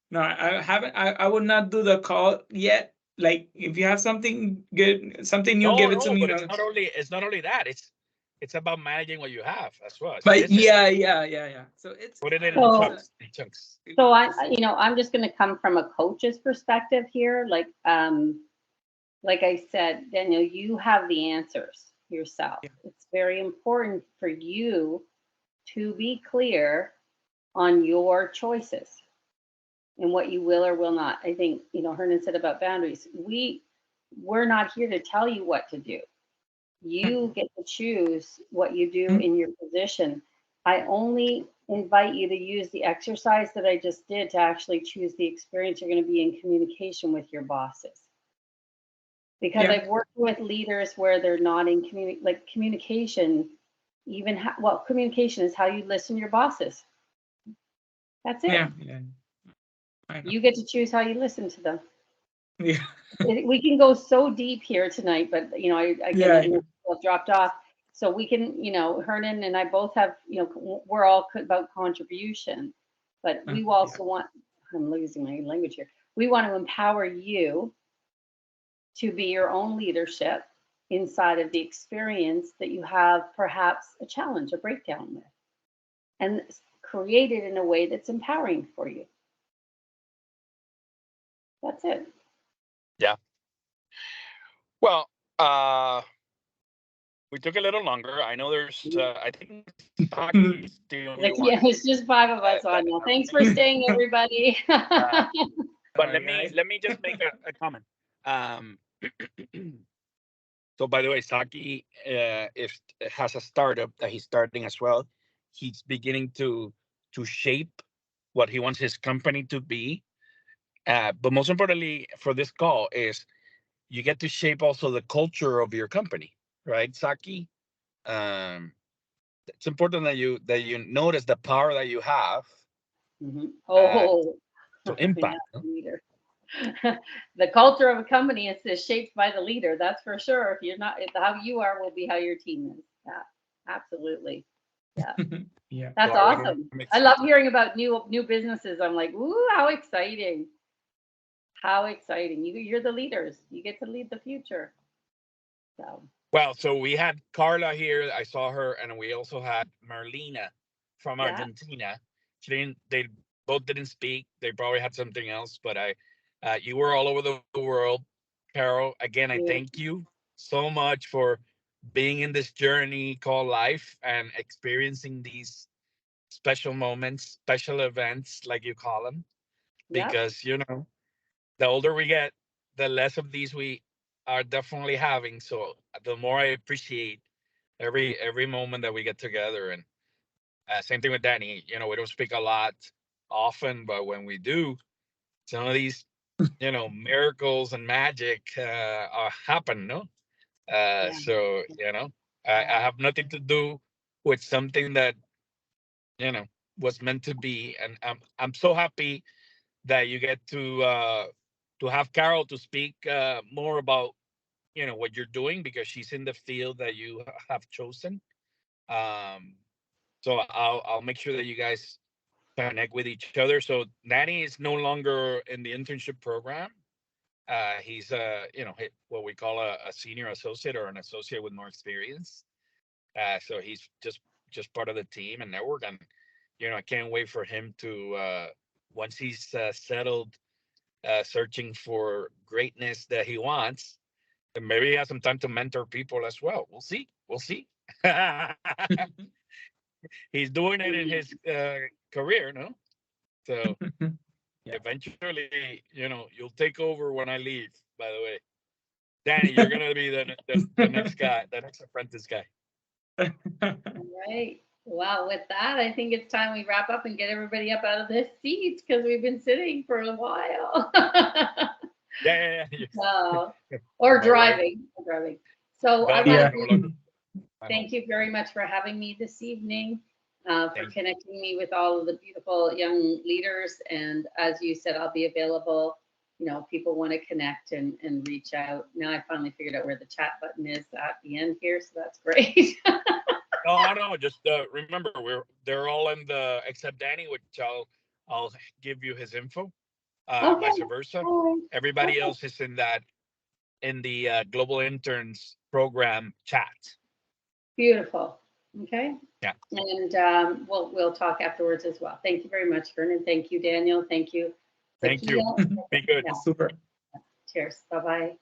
No, I haven't. I would not do the call yet. Like, if you have something good, something new, give it to No, me. but it's not only that. It's about managing what you have as well. It's But business. yeah. So it's Put it in So, chunks. In chunks. so I'm just going to come from a coach's perspective here. Like I said, Daniel, you have the answers yourself. It's very important for you to be clear on your choices and what you will or will not. I think, Hernan said about boundaries. We're not here to tell you what to do. You get to choose what you do in your position. I only invite you to use the exercise that I just did to actually choose the experience you're going to be in communication with your bosses. Because I've worked with leaders where they're not in communication. Communication is how you listen to your bosses. That's it. Yeah. You get to choose how you listen to them. Yeah. We can go so deep here tonight, but I've dropped off. So we can, Hernan and I both have, we're all about contribution, but we also want, I'm losing my language here. We want to empower you to be your own leadership inside of the experience that you have perhaps a challenge, a breakdown with, and create it in a way that's empowering for you. That's it. Yeah. Well, we took a little longer. I know there's, I think, it's just 5 of us on now. Thanks for staying, everybody. But let me just make a comment. So, by the way, Saki has a startup that he's starting as well. He's beginning to shape what he wants his company to be. But most importantly for this call is you get to shape also the culture of your company, right, Saki? It's important that you notice the power that you have Oh, to impact. leader. The culture of a company is shaped by the leader. That's for sure. If you're not, how you are will be how your team is. Yeah, absolutely. Yeah, Yeah. that's So I would awesome. mix I it. love hearing about new businesses. I'm like, ooh, how exciting! How exciting! You're the leaders. You get to lead the future. So Well, so we had Carla here. I saw her, and we also had Marlena from yeah, Argentina. She didn't. They both didn't speak. They probably had something else. But you were all over the world, Carol. Again, I yeah, thank you so much for being in this journey called life and experiencing these special moments, special events, like you call them. yep, Because the older we get, the less of these we are definitely having. So the more I appreciate every moment that we get together. And same thing with Danny. We don't speak a lot often, but when we do, some of these miracles and magic happen. No, yeah, so I yeah, have nothing to do with something that you know was meant to be, and I'm so happy that you get to have Carol to speak more about what you're doing because she's in the field that you have chosen. Um, so I'll make sure that you guys connect with each other. So Danny is no longer in the internship program. He's what we call a senior associate or an associate with more experience. So he's just part of the team and network, and I can't wait for him to once he's settled, searching for greatness that he wants, and maybe he has some time to mentor people as well. We'll see. We'll see. He's doing it in his career, no? So Yeah. eventually, you'll take over when I leave. By the way, Danny, you're gonna be the next guy, the next apprentice guy. all right. Wow, with that, I think it's time we wrap up and get everybody up out of their seats because we've been sitting for a while. Yeah. Or My wife, driving. So I no, want no, Yeah. to no, look, I know. thank you very much for having me this evening, for Thank connecting me with all of the beautiful young leaders. And as you said, I'll be available. People want to connect and reach out. Now I finally figured out where the chat button is at the end here, so that's great. No. Just remember, they're all in the except Danny, which I'll give you his info. Okay. Vice versa. All right. Everybody Okay. else is in the global interns program chat. Beautiful. Okay. Yeah. And we'll talk afterwards as well. Thank you very much, Vernon. Thank you, Daniel. Thank you, Thank you. Zakia. Be good. Yeah. Super. Cheers. Bye-bye.